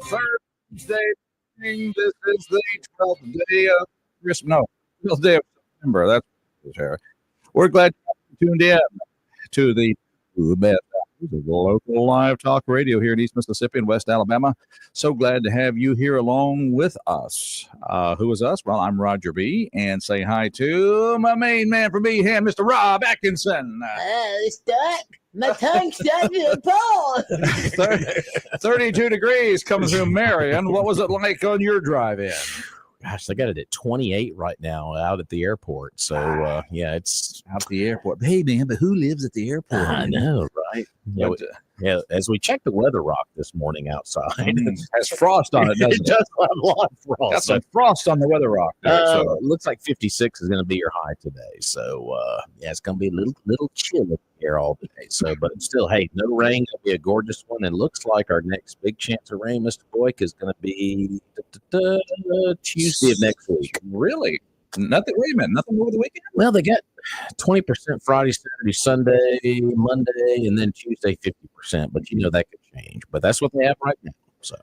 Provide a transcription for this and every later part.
Thursday. This is the 12th day of Christmas. No, 12th day of September. That's what. We're glad you tuned in to the best hours of the local live talk radio here in East Mississippi and West Alabama. So glad to have you here along with us. Who is us? Well, I'm Roger B. And say hi to my main man from Behan, Mr. Rob Atkinson. Stuck. My tongue's stuck to the pole. 32 degrees coming through Meridian. What was it like on your drive-in? Gosh, they got it at 28 right now out at the airport. So, yeah, it's out at the airport. Hey, man, but who lives at the airport? I know, right? Yeah, as we checked the weather rock this morning outside, it has frost on it, doesn't it? It does have a lot of frost. Got some frost on the weather rock. So it looks like 56 is going to be your high today. So, yeah, it's going to be a little chilly here all day. So, but still, hey, no rain. Going to be a gorgeous one. And looks like our next big chance of rain, Mr. Boyk, is going to be Tuesday of next week. Really? Nothing. Wait a minute. Nothing over the weekend? Well, they got 20% Friday, Saturday, Sunday, Monday, and then Tuesday 50%. But you know that could change. But that's what they have right now. So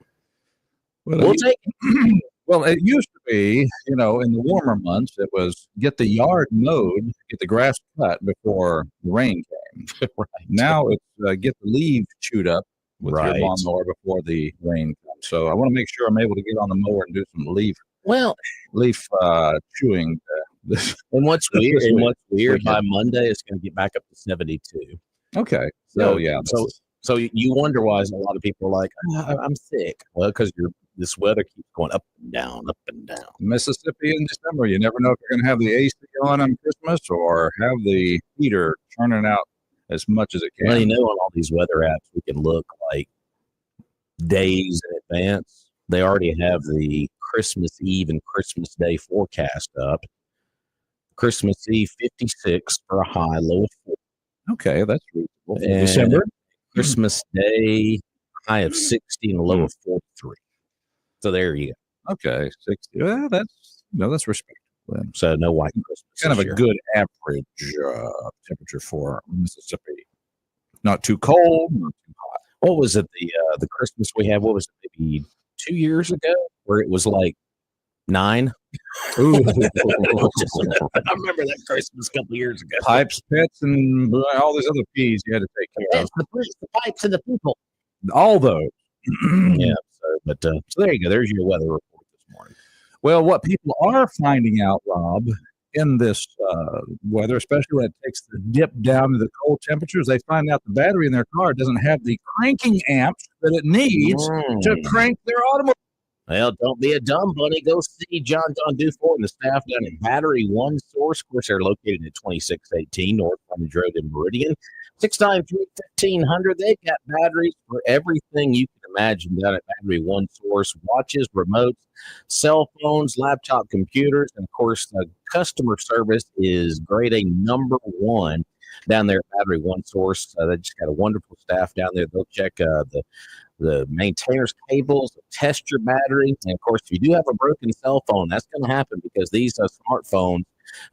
we'll take it. Well, it used to be, in the warmer months, it was get the yard mowed, get the grass cut before the rain came. Right. Now it's get the leaves chewed up with your lawnmower before the rain comes. So I want to make sure I'm able to get on the mower and do some leaf chewing. And what's weird, by Monday it's going to get back up to 72. Okay. So yeah. So you wonder why a lot of people are like, I'm sick. Well, because this weather keeps going up and down, up and down. Mississippi in December, you never know if you're going to have the AC on Christmas or have the heater turning out as much as it can. Well, on all these weather apps, we can look like days in advance. They already have the Christmas Eve and Christmas Day forecast up. Christmas Eve 56 for a high, low of 4. Okay, that's reasonable. And December. Christmas Day high of 60 and a low of 43. So there you go. Okay, 60. Well, that's respectable. Then. So no white Christmas. Kind of a good average temperature for Mississippi. Not too cold, not too hot. What was it? The Christmas we had? What was it? Maybe 2 years ago, where it was like 9. Ooh. I remember that Christmas a couple years ago. Pipes, pets, and all these other P's you had to take care of. The pipes and the people. All those. Yeah. So there you go. There's your weather report this morning. Well, what people are finding out, Rob, in this weather, especially when it takes the dip down to the cold temperatures, they find out the battery in their car doesn't have the cranking amps that it needs to crank their automobile. Well, don't be a dumb bunny. Go see John Dufour and the staff down at Battery One Source. Of course, they're located at 2618 North Frontage Road in Meridian. 693-1500. They've got batteries for everything you can imagine down at Battery One Source. Watches, remotes, cell phones, laptop computers. And, of course, the customer service is grade A #1 down there at Battery One Source. They just got a wonderful staff down there. They'll check the maintainer's cables, test your battery. And, of course, if you do have a broken cell phone, that's going to happen because these smartphones,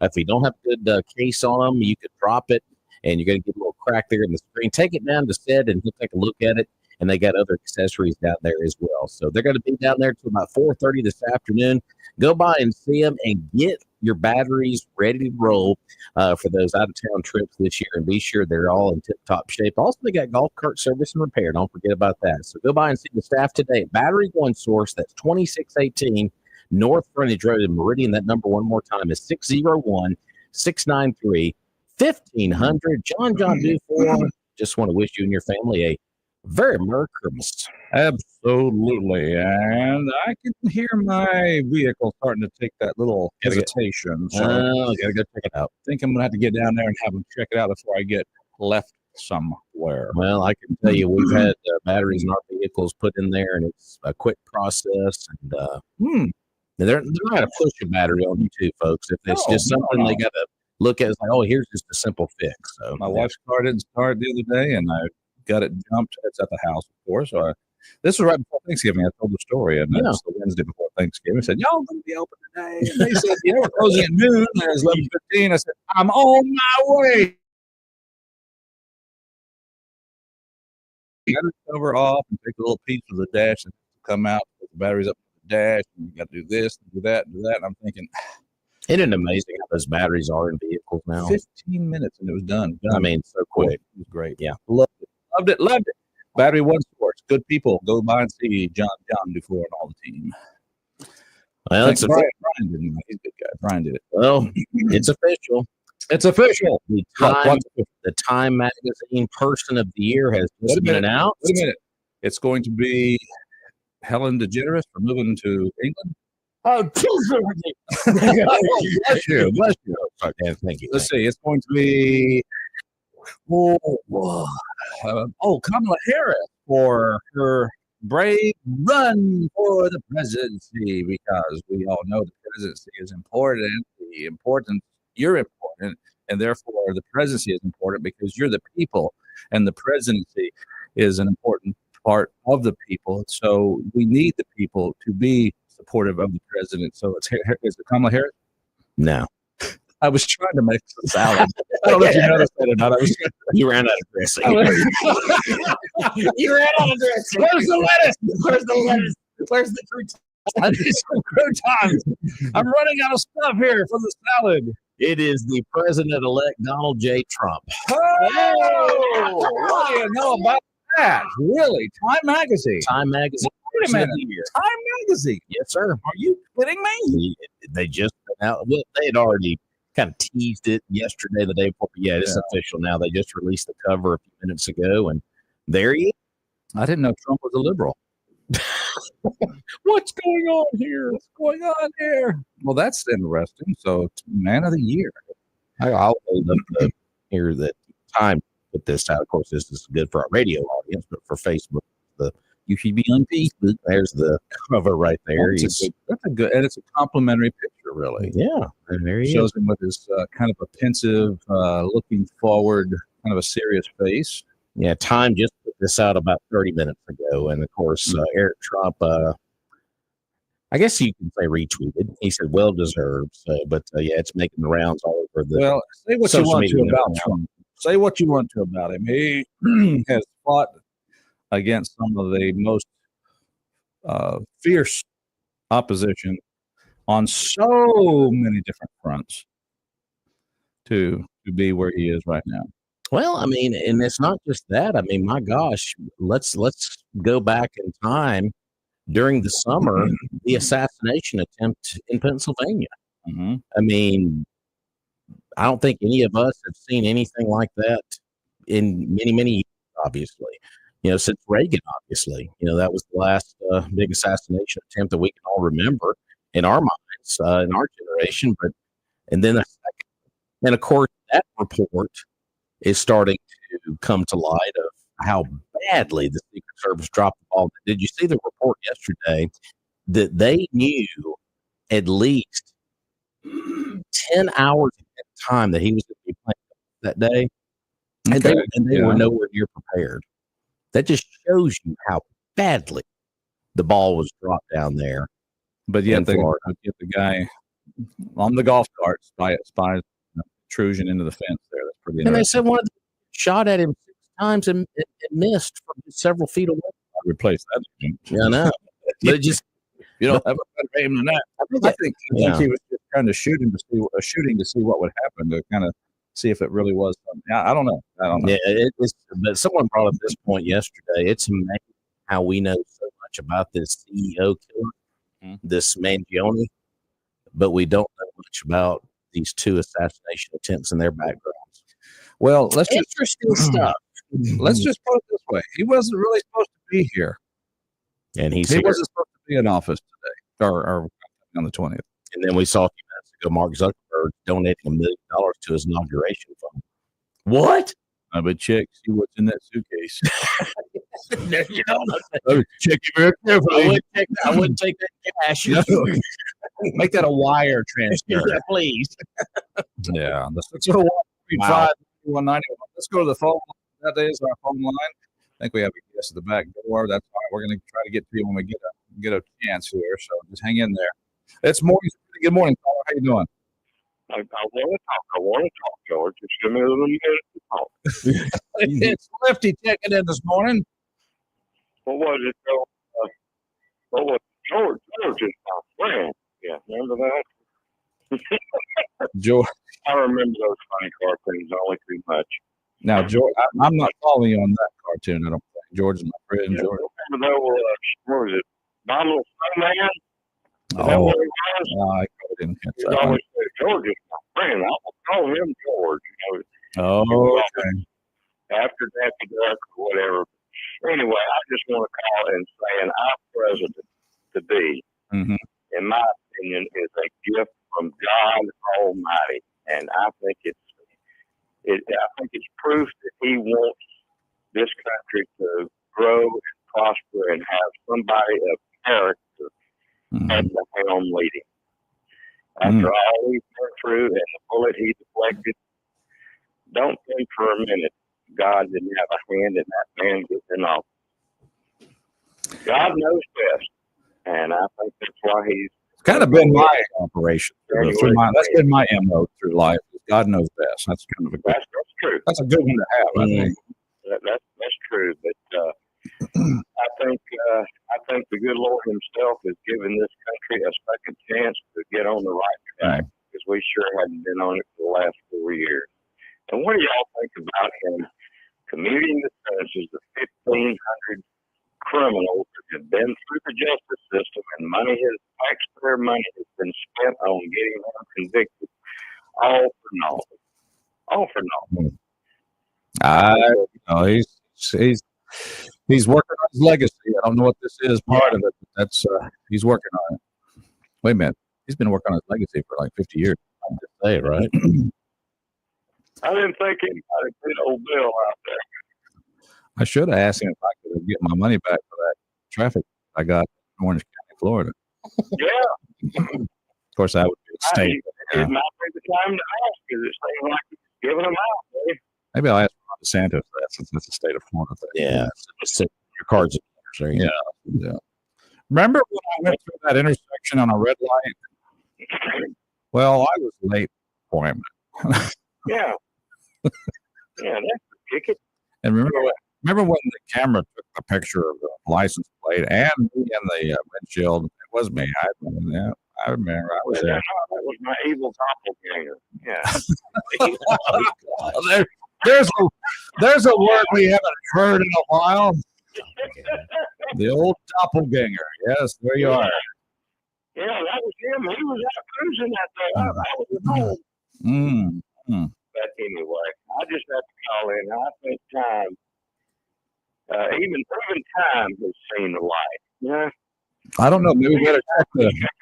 if you don't have a good case on them, you could drop it and you're going to get a little crack there in the screen. Take it down to Sid and he'll take a look at it. And they got other accessories down there as well. So they're going to be down there till about 4:30 this afternoon. Go by and see them and get your batteries ready to roll for those out-of-town trips this year. And be sure they're all in tip-top shape. Also, they got golf cart service and repair. Don't forget about that. So go by and see the staff today at Battery One Source. That's 2618 North Frontage Road in Meridian. That number one more time is 601-693-1500. John Dufour, just want to wish you and your family a very Merry Christmas. Absolutely. And I can hear my vehicle starting to take that little hesitation. So I got to go check it out. I think I'm going to have to get down there and have them check it out before I get left somewhere. Well, I can tell you we've had batteries in our vehicles put in there, and it's a quick process. And they're not to push a battery on you too, folks. If it's just something they got to look at, it's like, oh, here's just a simple fix. So my wife's car didn't start the other day, and I got it jumped. It's at the house, of course. So this was right before Thanksgiving. I told the story, and it's the Wednesday before Thanksgiving. I said, y'all going to be open today? And they said, yeah, we're closing at noon. And it was 11:15. I said, I'm on my way. Got it cover off and take a little piece of the dash and come out, put the batteries up on the dash, and you got to do this, do that, do that. And I'm thinking, Isn't it amazing how those batteries are in vehicles now? 15 minutes and it was done. I mean, so quick. It was great. Yeah. Loved it. Loved it. Loved it. Battery One Source. Good people. Go by and see John Dufour and all the team. Well, it's Brian didn't. He's a good guy. Brian did it. Well, it's official. It's official. The Time Magazine Person of the Year has just been announced. Wait a minute. It's going to be Helen DeGeneres for moving to England. Oh, Bless you. Bless you. Yeah, thank you. Let's see. It's going to be Kamala Harris for her brave run for the presidency, because we all know the presidency is important. You're important, and therefore the presidency is important because you're the people, and the presidency is an important part of the people. So we need the people to be supportive of the president. So is it Kamala Harris? No. I was trying to make some salad. I don't know if you noticed that or not. You ran out of dressing. you ran out of dressing. Where's the lettuce? Where's the lettuce? Where's the croutons? I need some croutons. I'm running out of stuff here for the salad. It is the President-elect Donald J. Trump. Oh, what do you know about that? Really? Time Magazine. Time Magazine. Wait a minute. Time Magazine. Yes, sir. Are you kidding me? They just well, they had already kind of teased it yesterday, the day before. Yeah, it's official now. They just released the cover a few minutes ago, and there you. I didn't know Trump was a liberal. What's going on here? What's going on here? Well, that's interesting. So, Man of the Year. I'll hold up here that Time put this out. Of course, this is good for our radio audience, but for Facebook, you should be on Facebook. There's the cover right there. That's a good, and it's a complimentary picture, really. Yeah, and there he shows him with his kind of a pensive, looking forward, kind of a serious face. Yeah, Time just put this out about 30 minutes ago, and of course, Eric Trump, I guess you can say retweeted. He said, "Well deserved." So, but yeah, it's making the rounds all over the. Well, say what you want to about Trump. Say what you want to about him. He has fought against some of the most fierce opposition on so many different fronts to be where he is right now. Well, I mean, and it's not just that. I mean, my gosh, let's go back in time during the summer, the assassination attempt in Pennsylvania. Mm-hmm. I mean, I don't think any of us have seen anything like that in many, many years, obviously. You know, since Reagan, obviously. You know, that was the last big assassination attempt that we can all remember in our minds, in our generation. And then and of course, that report is starting to come to light of how badly the Secret Service dropped the ball. Did you see the report yesterday that they knew at least 10 hours at the time that he was going to be playing that day, and they were nowhere near prepared. That just shows you how badly the ball was dropped down there. But yet they get the guy on the golf cart by intrusion into the fence there. That's pretty interesting. And they said one of them shot at him 6 times and missed from several feet away. I'd replace that. Yeah, I know. But it just you don't have a better aim than that. I think he was just kind of shooting to see what would happen, to kind of see if it really was something. I don't know. Yeah, but someone brought up this point yesterday. It's amazing how we know so much about this CEO killer, this Mangione, but we don't know much about these 2 assassination attempts and their backgrounds. Well, interesting stuff. Let's just put it this way: he wasn't really supposed to be here, and he wasn't supposed to be in office today, or on the 20th. And then we saw a few minutes ago Mark Zuckerberg donating $1 million to his inauguration fund. What? I would check, see what's in that suitcase. No, you don't. Check it very carefully. I wouldn't take that cash. No. Make that a wire transfer. Yeah, please. Yeah. The 601-335-191. Let's go to the phone line. That is our phone line. I think we have a guest at the back door. That's all right. We're going to try to get to you when we get a chance here. So just hang in there. It's morning. Good morning, caller. How you doing? I want to talk, George. Just give me a little minute to talk. It's Lefty checking in this morning. What was it, though? Oh, George is my friend. Yeah, remember that? George. I remember those funny cartoons only too much. Now, George, I'm not following you on that cartoon. I don't think George is my friend. Yeah, George. remember that? What was it? My Little Snowman? Is that Oh, what it was? I didn't catch He that one. always said, George is my friend. I will call him George. You Oh, know, okay. after Daffy Duck or whatever. Anyway, I just want to call and say our president to be, Mm-hmm. in my opinion, is a gift from God Almighty, and I think it's proof that He wants this country to grow and prosper and have somebody of character at the helm leading. After all we've been through and the bullet he deflected, don't think for a minute God didn't have a hand in that man getting off. God knows best, and I think that's why he's kind of been my operation through my. That's been my MO through life. God knows best. That's kind of a good. That's true. That's a good one to have. I think. That's true, but I think the good Lord Himself has given this country a second chance to get on the right track because we sure hadn't been on it for the last 4 years. And what do y'all think about him commuting the sentences of 1,500 criminals that have been through the justice system and taxpayer money has been spent on getting them convicted, all for naught. All for naught. He's working on his legacy. I don't know what this is part of it, but that's he's working on it. Wait a minute, he's been working on his legacy for like 50 years. I'm just saying, right? I didn't think anybody put old Bill out there. I should have asked him if I could get my money back for that traffic I got in Orange County, Florida. Yeah. Of course, I would be a state. It might be the time to ask because it seems like he's giving them out. Baby. Maybe I'll ask Ron DeSantis that since it's a state of Florida thing. Yeah. Just your cards and letters. Yeah. Remember when I went through that intersection on a red light? Well, I was late for him. Yeah. Yeah, that's the ticket. And remember when the camera took the picture of the license plate and me in the windshield? It was me. I remember. I was there. That was my evil doppelganger. Yeah. There's a word we haven't heard in a while. The old doppelganger. Yes, there you are. Yeah, that was him. He was out cruising that day. I was at home. But anyway, I just have to call in. I think time, even time has seen the light. Yeah. I don't know. Maybe we better check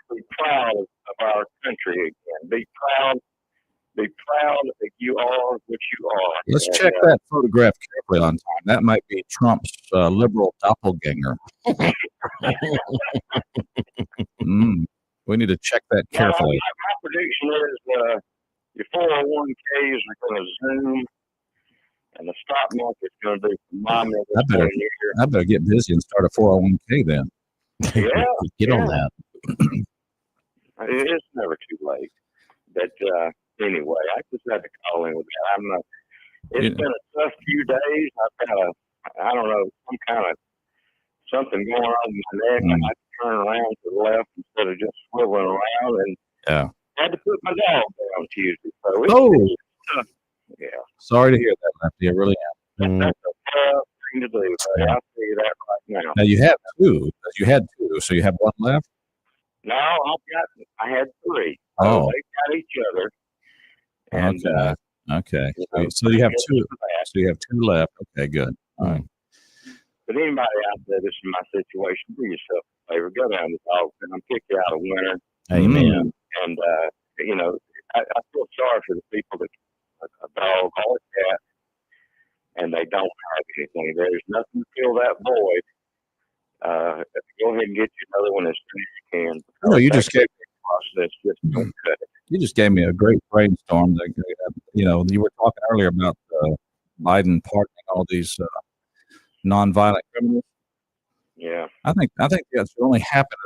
be proud of our country again. Be proud that you are what you are. Let's check that photograph carefully on time. That might be Trump's liberal doppelganger. We need to check that carefully. My prediction is your 401ks are going to zoom, and the stock market's going to do phenomenal this year. I better get busy and start a 401k then. Yeah, get on that. It's never too late. But anyway, I just had to call in with that. It's been a tough few days. I've got I don't know, some kind of something going on in my neck. I had to turn around to the left instead of just swiveling around, and had to put my dog down Tuesday. So it's tough. Yeah. Sorry to hear that, Lefty. I really am. That's a tough thing to do. I'll tell you that right now. Now you have two. You had two, so you have one left. No, I had three. Oh, they got each other. And, okay. So you have two. So you have two left. Okay, good. All right. But anybody out there that's in my situation, do yourself a favor. Go down to the dog and pick you out a winner. Amen. And I feel sorry for the people that a dog or a cat, and they don't have anything. There's nothing to fill that void. Go ahead and get you another one as soon as you can. No, you just gave process. Just don't cut it. You just gave me a great brainstorm. You were talking earlier about Biden pardoning all these nonviolent criminals. Yeah, I think that's only happen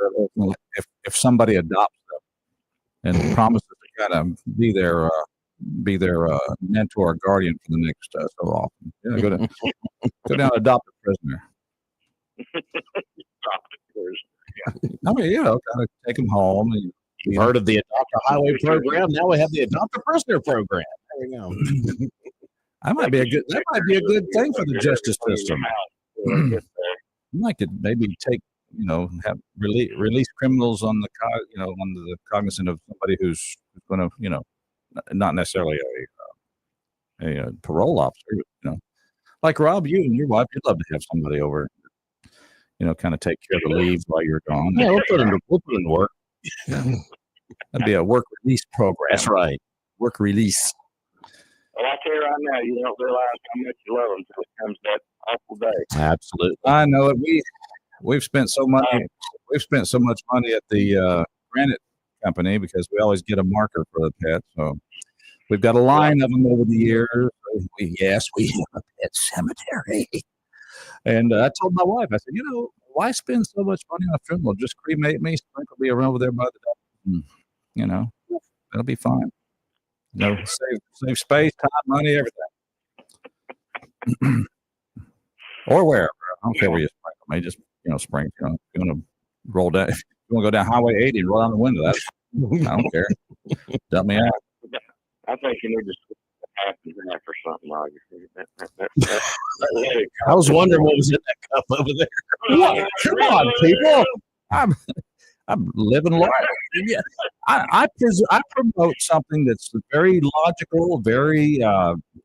if somebody adopts them and promises to kind of be their mentor or guardian for the next so often. Yeah, go down and adopt a prisoner. adopt a prisoner. Yeah. I mean, kind of take them home. And, You've heard of the Adopt a Highway program. Now we have the Adopt a Prisoner program. There we go. that might be a good thing for the justice system. You might could maybe take, have release criminals on the on the cognizant of somebody who's going to, not necessarily a parole officer, like Rob, you and your wife, you'd love to have somebody over, kind of take care of the leaves while you're gone. Yeah, we'll put them to work. That'd be a work release program. That's right. Work release. Well, I tell you right now, you don't realize how much you love them until it comes that awful day. Absolutely. I know it. We've spent so much money at the granite company because we always get a marker for the pet. So we've got a line of them over the years. We have a pet cemetery. And I told my wife, I said, why spend so much money on a funeral? Just cremate me, sprinkle me around over there by the dog. It'll be fine. Save space, time, money, everything. Or wherever. I don't care where you sprinkle me. Just, sprinkle. If you want to roll down, if you want to go down Highway 80 and roll down the window, I don't care. Dump me out. I think you need to half and half or something like that. I was wondering what was in that cup over there. What? Come on, people. I'm living life. Yeah. I promote something that's very logical, very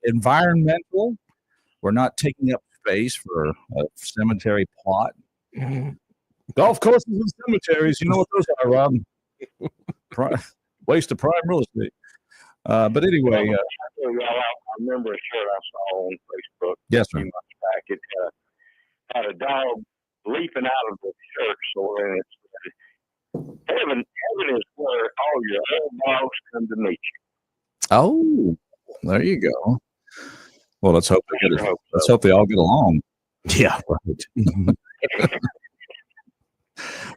environmental. We're not taking up space for a cemetery plot. Golf courses and cemeteries, you know what those are, Rob? Waste of prime real estate. But anyway, I remember a shirt I saw on Facebook. Yes, a few months back. It had a dog leaping out of the shirt store, and it said, "Heaven is where all your old dogs come to meet you." Oh, there you go. Well, let's hope they all get along. Yeah, right.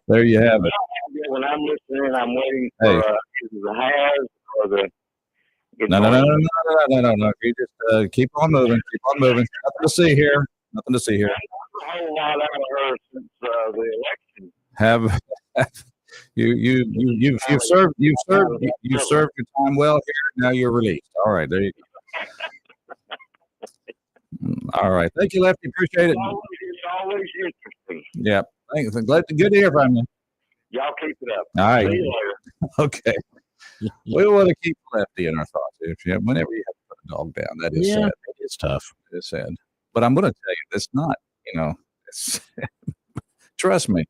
There you have it. When I'm listening, I'm waiting for either the has or the. No. You just keep on moving. Keep on moving. Nothing to see here. Nothing to see here. A whole lot out of her since the election. Have you've served your time well here. Now you're released. All right, there you go. All right, thank you, Lefty. Appreciate it. It's always interesting. Yeah, thanks. Good to hear from you. Y'all keep it up. All right. See you later. Okay. We want to keep Lefty in our thoughts. Whenever you have to put a dog down, that is sad. It's tough. It's sad. But I'm going to tell you, it's not. It's, trust me.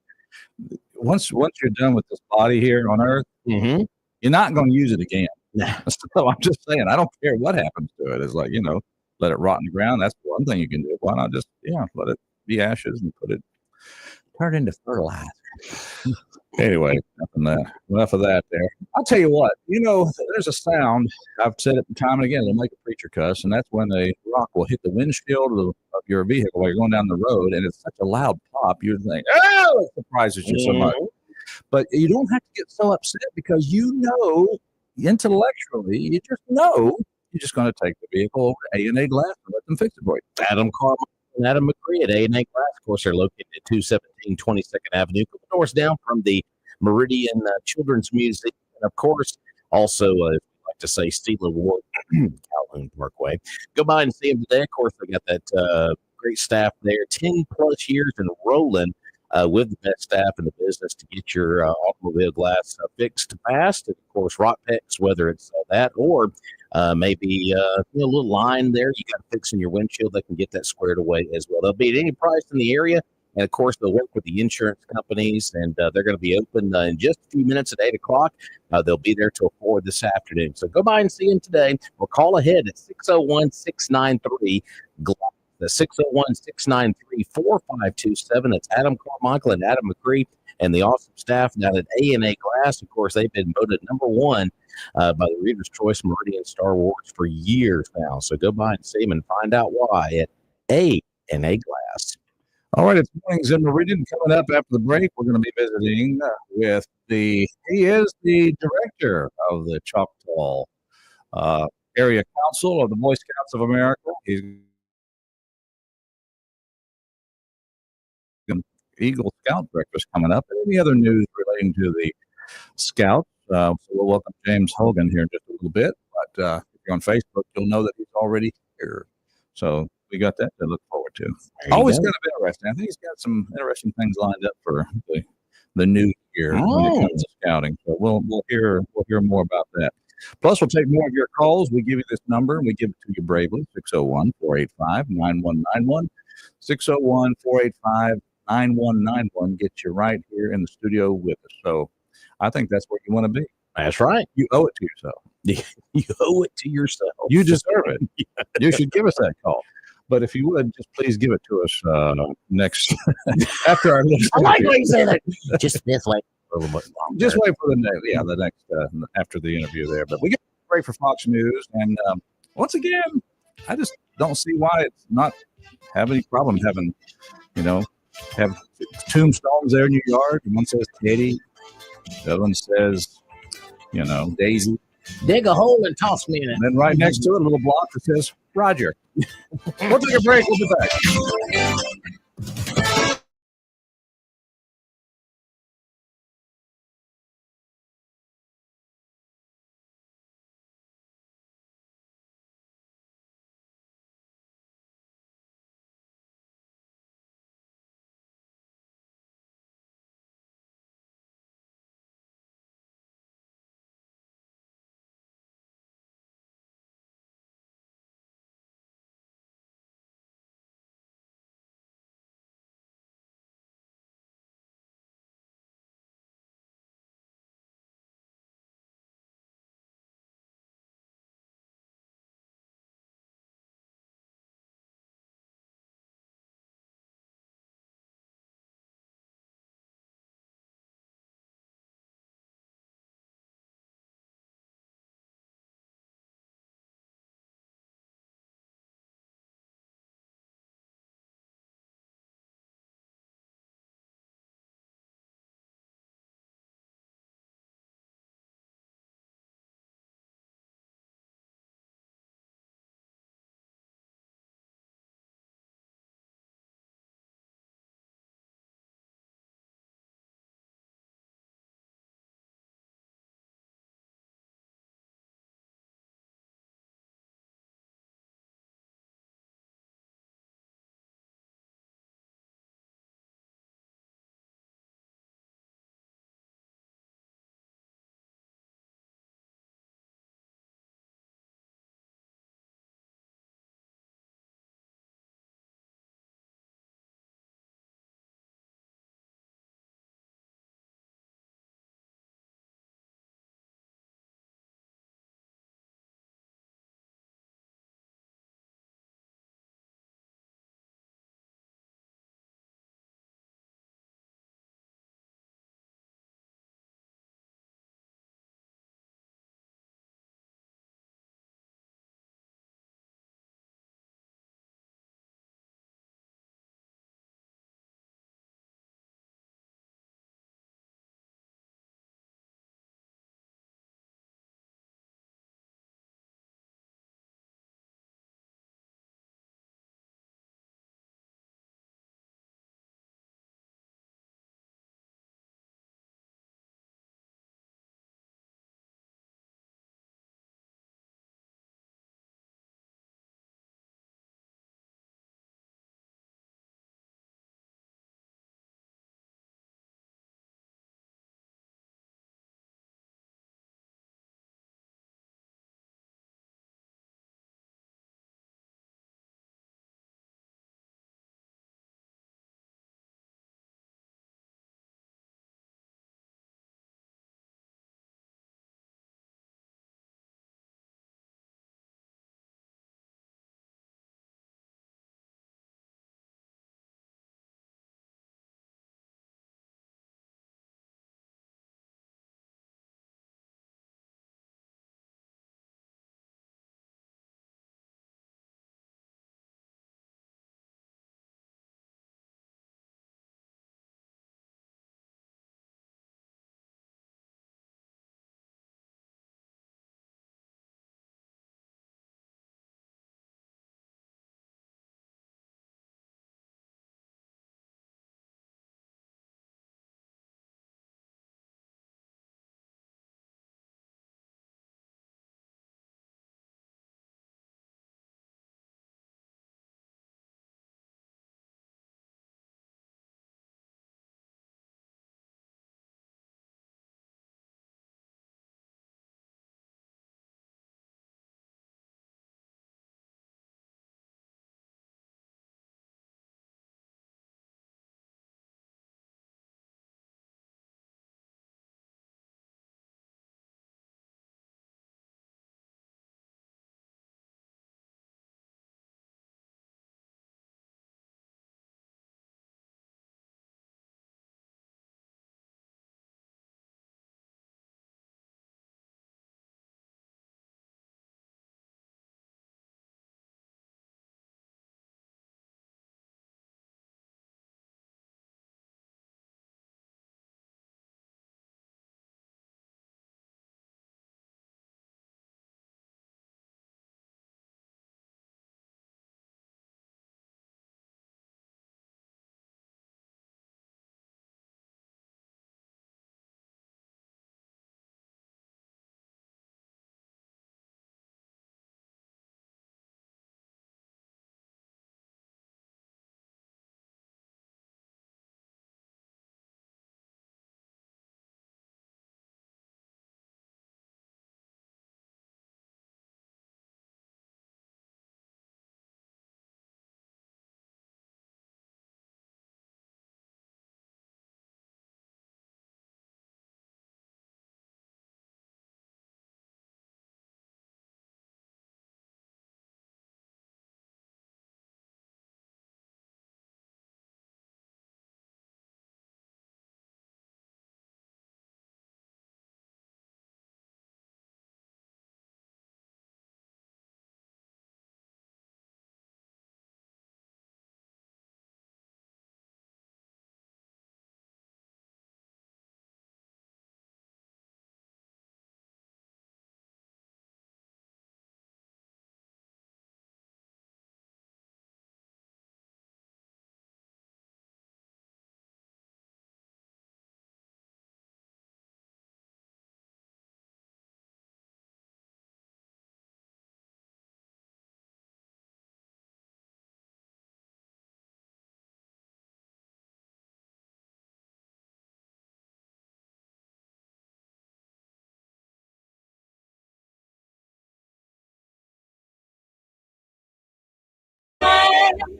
Once you're done with this body here on Earth, you're not going to use it again. So I'm just saying, I don't care what happens to it. It's like, let it rot in the ground. That's one thing you can do. Why not just, let it be ashes and turn it into fertilizer. Anyway, enough of that there. I'll tell you what, there's a sound, I've said it time and again, it'll make a preacher cuss, and that's when a rock will hit the windshield of your vehicle while you're going down the road, and it's such a loud pop, you think, oh, it surprises you so much. But you don't have to get so upset because intellectually, you just going to take the vehicle over to A&A Glass and let them fix it for you. Adam Carmichael and Adam McCree at A&A Glass. Of course, they're located at 217 22nd Avenue, a couple doors down from the Meridian Children's Museum. And, of course, also, like to say, Steeler Ward, Calhoun Parkway. Go by and see them today. Of course, they got that great staff there, 10-plus years and rolling with the best staff in the business to get your automobile glass fixed fast. And, of course, rock picks, whether it's that or maybe a little line there you got to fix in your windshield. They can get that squared away as well. They'll be at any price in the area. And, of course, they'll work with the insurance companies, and they're going to be open in just a few minutes at 8 o'clock. They'll be there till 4 this afternoon. So go by and see them today or call ahead at 601-693-GLASS. That's 601-693-4527. That's Adam Carmichael and Adam McCree and the awesome staff down at A&A Glass. Of course, they've been voted #1 by the Reader's Choice Meridian Star Awards for years now. So go by and see them and find out why at A&A Glass. All right, it's Mornings in Meridian. Coming up after the break, we're going to be visiting with he is the director of the Choctaw Area Council of the Boy Scouts of America. He's Eagle Scout breakfast coming up, and any other news related relating to the Scouts. So we'll welcome James Hogan here in just a little bit. But if you're on Facebook, you'll know that he's already here. So we got that to look forward to. Always going to be interesting. I think he's got some interesting things lined up for the new year when it comes to scouting. So we'll hear more about that. Plus, we'll take more of your calls. We give you this number, and we give it to you bravely, 601-485-9191, 601-485-9191. Get you right here in the studio with us. So I think that's where you want to be. That's right. You owe it to yourself. You owe it to yourself. You deserve it. You should give us that call. But if you would, just please give it to us next after our next. I like when you say that. Just this way. Just wait for the next after the interview there. But we get a break for Fox News, and once again, I just don't see why it's not have any problem having, have tombstones there in your yard. One says Teddy, the other one says, Daisy. Dig a hole and toss me in it. And then right next to it, a little block that says Roger. We'll take a break. We'll be back.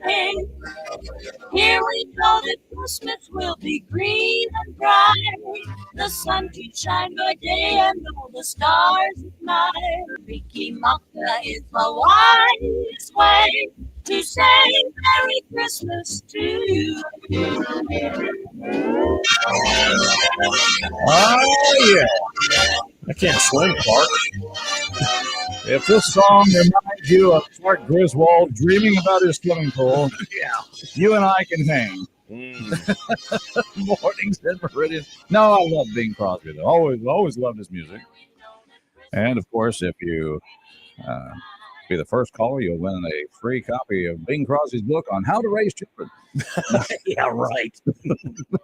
ring. Here we know that Christmas will be green and bright. The sun to shine by day and all the stars at night. Ricky Maka is the wise way to say Merry Christmas to you. Oh, yeah. I can't swim, Clark. If this song reminds you of Clark Griswold dreaming about his swimming pool, you and I can hang. Mornings in Meridian. No, I love Bing Crosby, though. Always loved his music. And, of course, if you be the first caller, you'll win a free copy of Bing Crosby's book on how to raise children. Yeah, right.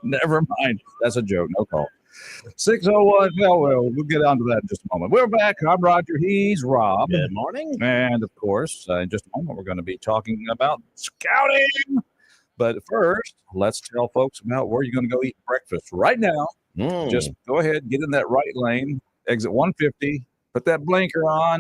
Never mind. That's a joke. No call. 601. We'll get on to that in just a moment. We're back. I'm Roger. He's Rob. Good morning. And, of course, in just a moment, we're going to be talking about scouting. But first, let's tell folks about where you're going to go eat breakfast right now. Just go ahead, get in that right lane, exit 150, put that blinker on,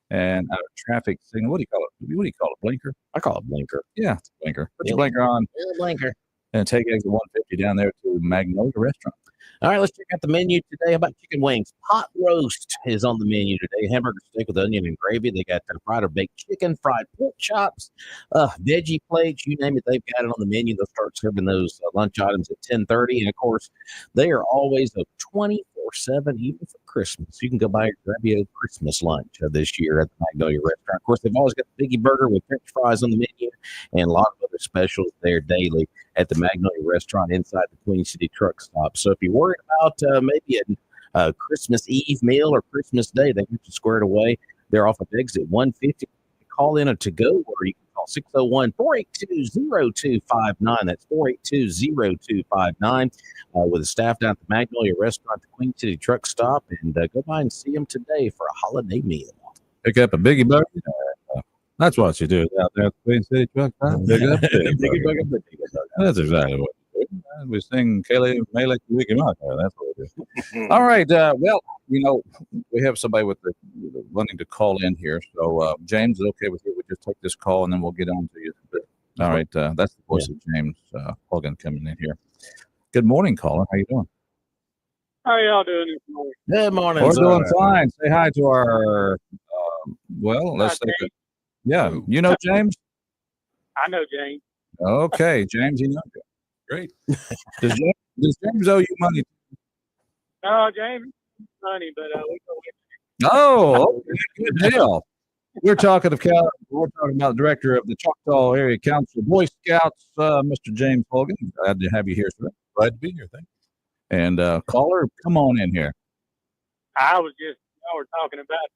and traffic signal. What do you call it? What do you call it? Blinker? I call it blinker. Yeah, it's a blinker. Put your blinker on. Blinker. And take exit 150 down there to Magnolia Restaurant. All right, let's check out the menu today. How about chicken wings? Pot roast is on the menu today. Hamburger steak with onion and gravy. They got fried or baked chicken, fried pork chops, veggie plates, you name it. They've got it on the menu. They'll start serving those lunch items at 10:30. And, of course, they are always a 24/7, even for Christmas. You can go by and grab you a Christmas lunch this year at the Magnolia Restaurant. Of course, they've always got the Biggie Burger with French fries on the menu and a lot of other specials there daily at the Magnolia Restaurant inside the Queen City Truck Stop. So if you're worried about maybe a Christmas Eve meal or Christmas Day, they get you squared away. They're off of exit 150. Call in a to-go order. You can call 601-482-0259. That's 482-0259 with the staff down at the Magnolia Restaurant, the Queen City Truck Stop, and go by and see them today for a holiday meal. Pick up a Biggie Burger. That's what you do out there at the Queen City Truck Stop. Pick up a Biggie Burger. That's exactly what we do. We sing Kaylee Malek Wiki Maka. That's what we do. All right. Well, we have somebody with the wanting to call in here. So, James, is it okay with you? We'll just take this call and then we'll get on to you. All right. That's the voice of James Hogan coming in here. Good morning, caller. How you doing? How y'all doing this morning? Good morning. We're sir. doing fine. Say hi to our, let's say, yeah, you know James? I know James. Okay, James, you know you. Great. Does James owe you money? No, James, money, but we go with Oh, okay, good deal. We're talking about the director of the Choctaw Area Council of Boy Scouts, Mr. James Hogan. Glad to have you here, sir. Glad to be here. Thank you. And caller, come on in here. I was just, y'all were talking about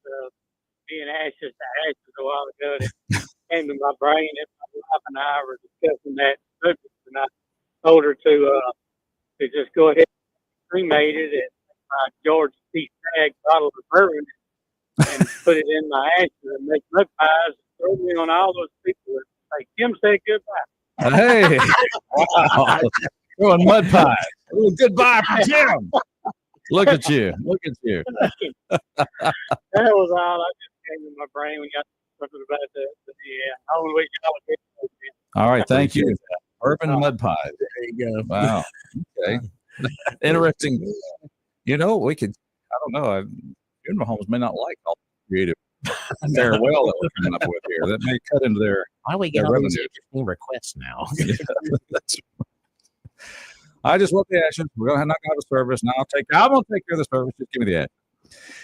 being ashes to ashes a while ago. And it came to my brain that my wife and I were discussing that subject, and I told her to just go ahead and cremate it at my George C. Stagg bottle of bourbon and put it in my ashes and make mud pies and throw me on all those people and say, Kim said goodbye. Hey, wow. Throwing mud pies. Ooh, goodbye for Jim. Look at you. Look at you. That was all. I just came to my brain when y'all talking about that. But yeah, I want to wish y'all a good day. All right, thank you. Urban mud pies. There you go. Wow. Okay. Interesting. We could, I don't know, funeral homes may not like all the creative farewell that we're coming up with here. That may cut into their Why do we get their all these revenue. interesting requests now? That's, I just want the ashes. We're not going to have a service. Now I'm going to take care of the service. Just give me the ashes.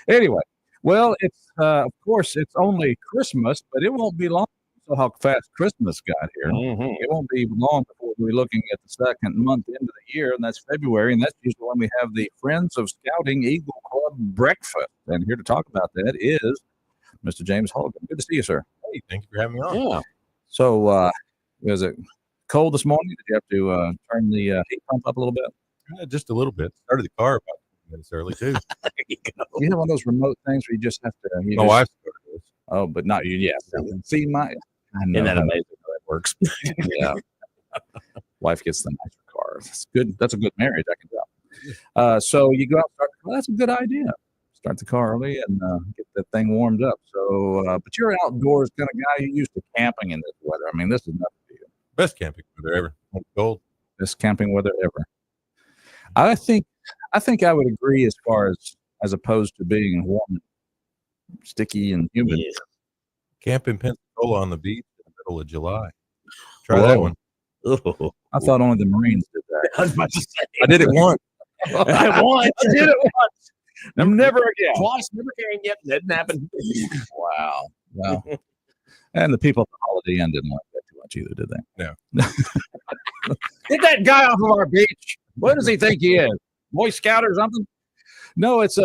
Anyway, well, it's of course it's only Christmas, but it won't be long. So how fast Christmas got here. Mhm. It won't be long before we're looking at the second month into the year, and that's February, and that's usually when we have the Friends of Scouting Eagle Club breakfast. And here to talk about that is Mr. James Hogan. Good to see you, sir. Hey, thank you for having me on. Yeah. So, was it cold this morning? Did you have to turn the heat pump up a little bit? Just a little bit. Started the car about 2 minutes early, too. There you go. You have one of those remote things where you just have to. My wife started this. Oh, but not you. Yes. See, I know Isn't that how amazing how that works? yeah. Wife gets the nicer car. That's good. That's a good marriage, I can tell. So you go out and start. Well, that's a good idea. start the car early and get that thing warmed up. So, but you're an outdoors kind of guy. You're used to camping in this weather. I mean, this is nothing to you. Best camping weather ever. When it's cold. Best camping weather ever. I think I would agree as far as opposed to being warm, and sticky, and humid. Yeah. Camp in Pensacola on the beach in the middle of July. Try that one. Oh. I thought only the Marines did that. I was about to say. I did it once. Once. I did it once. Never again. Twice, never came yet. Didn't happen. Wow. Wow. And the people at the Holiday Inn didn't like that too much either, did they? No. Get that guy off of our beach. What does he think he is? Boy Scout or something? No, it's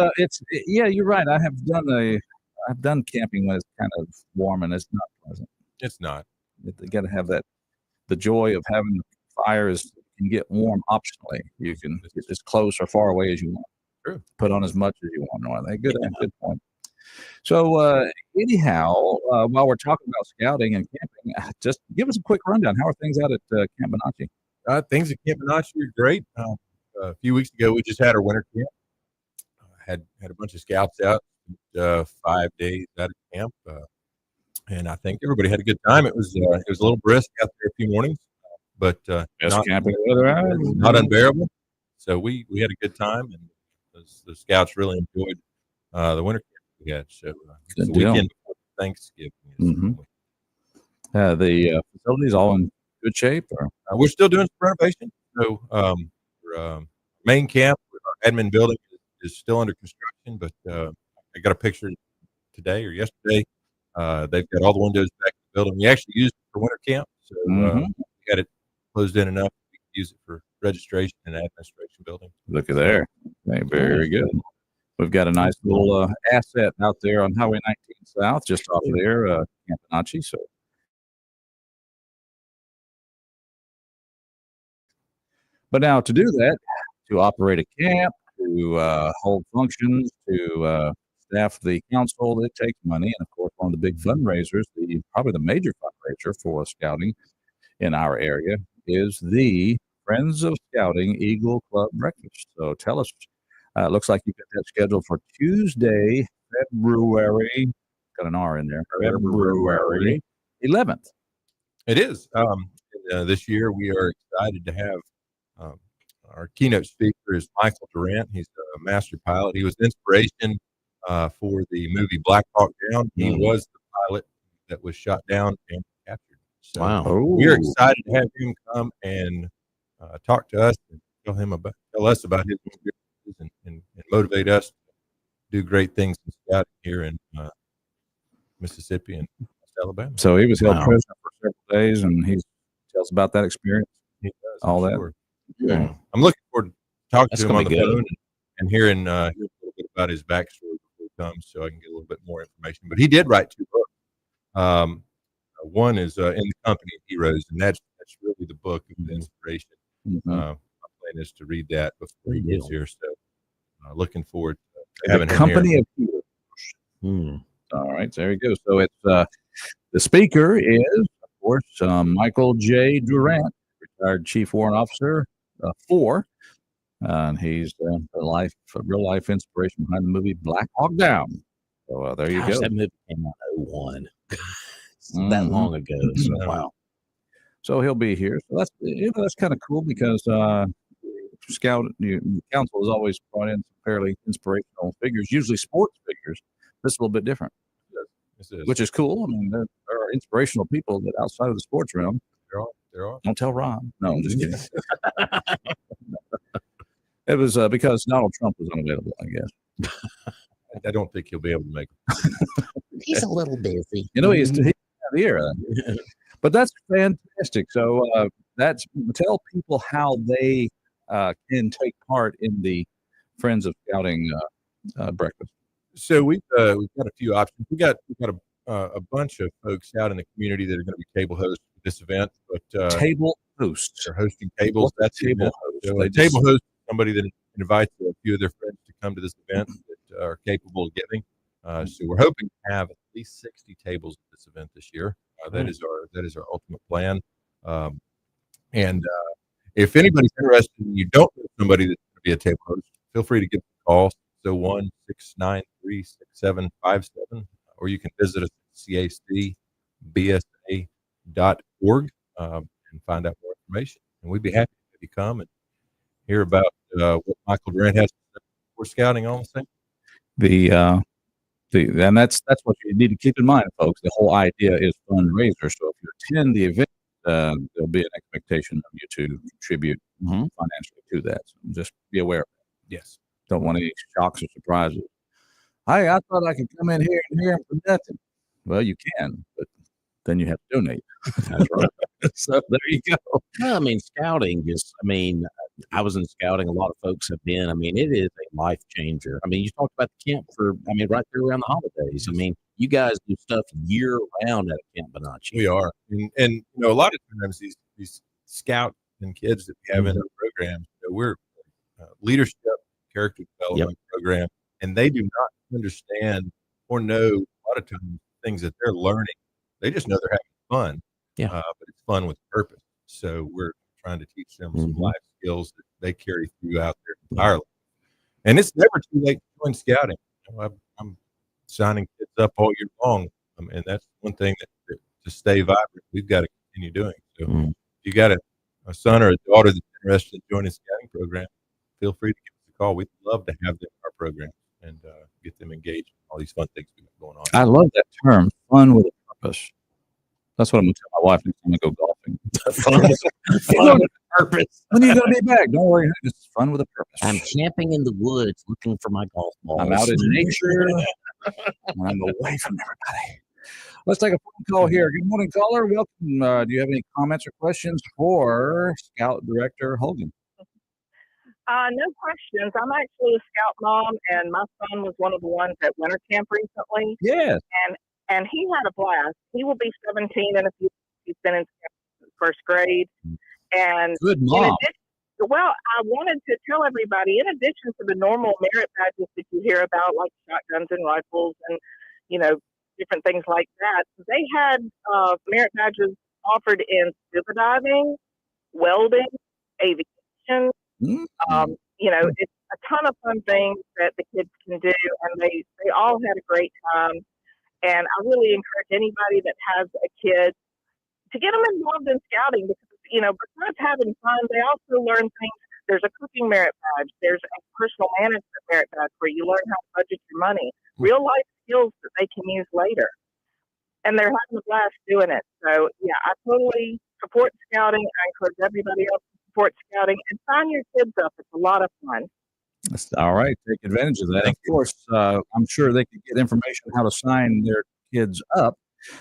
yeah, you're right. I've done camping when it's kind of warm and it's not pleasant. It's not. You got to have the joy of having the fires can get warm optionally. You can get as close or far away as you want. True. Put on as much as you want. Are they good? Good point. So anyhow, while we're talking about scouting and camping, just give us a quick rundown. How are things out at Camp Bonacci? Things at Camp Bonacci are great. A few weeks ago, we just had our winter camp. Had a bunch of scouts out, 5 days out of camp, and I think everybody had a good time. It was a little brisk out there a few mornings, but Best camping weather, not unbearable. So we had a good time, and the scouts really enjoyed the winter camp we had. So it's the weekend before Thanksgiving. Mm-hmm. The facilities all in good shape, or we're still doing some renovation. So main camp, our admin building is still under construction, but I got a picture today or yesterday. They've got all the windows back in the building. We actually used it for winter camp, so we got it closed in enough we could use it for registration and administration building. Look at there. Okay, very good. We've got a nice little asset out there on Highway 19 South, just off of there, Camp Bonacci. So, but now to do that, to operate a camp, to hold functions, to staff the council, it takes money. And of course, one of the big fundraisers, probably the major fundraiser for scouting in our area, is the Friends of Scouting Eagle Club Breakfast. So tell us, looks like you've got that scheduled for Tuesday, February, got an R in there, February 11th. It is. This year, we are excited to have our keynote speaker is Michael Durant. He's a master pilot. He was the inspiration for the movie Black Hawk Down. He was the pilot that was shot down and captured. So we're excited to have him come and talk to us and tell us about his experiences and motivate us to do great things in scouting here in Mississippi and Alabama. So he was held prisoner for several days, and he tells about that experience. He does, all that. sure. Yeah. I'm looking forward to talking to him on the phone and hearing a little bit about his backstory before he comes, so I can get a little bit more information. But he did write 2 books. One is In the Company of Heroes, and that's really the book of the inspiration. My plan is to read that before he gets here, so looking forward to having him Company here. of Heroes. All right, there you go. So it's the speaker is, of course, Michael J. Durant, retired Chief Warrant Officer 4, and he's a real life inspiration behind the movie Black Hawk Down. So there you go. That movie came out in 2001. That long ago. So, wow. So he'll be here. So that's kind of cool because Council has always brought in some fairly inspirational figures, usually sports figures. This is a little bit different, which is cool. I mean, there are inspirational people that outside of the sports realm. There are. Don't tell Ron. No, I'm just kidding. It was because Donald Trump was unavailable, I guess. I don't think he'll be able to make it. He's a little busy. He's here. But that's fantastic. So tell people how they can take part in the Friends of Scouting breakfast. So we've got a few options. We got a bunch of folks out in the community that are going to be table hosts for this event. But table hosts are hosting tables. That's table host. So a table host is somebody that invites a few of their friends to come to this event that are capable of giving. So we're hoping to have at least 60 tables at this event this year. That is our ultimate plan. And if anybody's interested and you don't know somebody that's going to be a table host, feel free to give us a call, 601-693-6757, or you can visit us at cacbsa.org and find out more information. And we'd be happy to have you come and hear about what Michael Durant has for scouting on the thing. And that's what you need to keep in mind, folks. The whole idea is fundraiser. So if you attend the event, there'll be an expectation of you to contribute financially to that. So just be aware of that. Yes. Don't want any shocks or surprises. Hey, I thought I could come in here and hear him for nothing. Well, you can, but then you have to donate. That's right. So there you go. Well, I mean, scouting is, I mean, I was in scouting. A lot of folks have been. I mean, it is a life changer. I mean, you talked about the camp right there around the holidays. I mean, you guys do stuff year round at Camp Bonacci. We are. And a lot of times these scouts and kids that we have in our programs, we're leadership, character development program, and they do not understand or know a lot of times things that they're learning. They just know they're having fun. But it's fun with purpose. So we're trying to teach them some life skills that they carry throughout their entire life. And it's never too late to join scouting. I'm signing kids up all year long, and that's one thing that to stay vibrant, we've got to continue doing. So if you got a son or a daughter that's interested in joining the scouting program, feel free to give us a call. We'd love to have them in our program and get them engaged in all these fun things we got going on. I love that term, fun with a purpose. That's what I'm going to tell my wife next time I go golfing. Fun with a purpose. When are you going to be back? Don't worry. It's fun with a purpose. I'm camping in the woods looking for my golf balls. I'm out in nature. And I'm away from everybody. Let's take a phone call here. Good morning, caller. Welcome. Do you have any comments or questions for Scout Director Hogan? No questions. I'm actually a scout mom, and my son was one of the ones at winter camp recently. Yes. And he had a blast. He will be 17 in a few weeks. He's been in first grade. And good mom. Well, I wanted to tell everybody, in addition to the normal merit badges that you hear about, like shotguns and rifles and, different things like that, they had merit badges offered in scuba diving, welding, aviation. It's a ton of fun things that the kids can do, and they all had a great time. And I really encourage anybody that has a kid to get them involved in scouting because, besides having fun, they also learn things. There's a cooking merit badge. There's a personal management merit badge where you learn how to budget your money, real life skills that they can use later. And they're having a blast doing it. So, yeah, I totally support scouting. I encourage everybody else to support scouting and sign your kids up. It's a lot of fun. That's all right. Take advantage of that. Of course, I'm sure they could get information on how to sign their kids up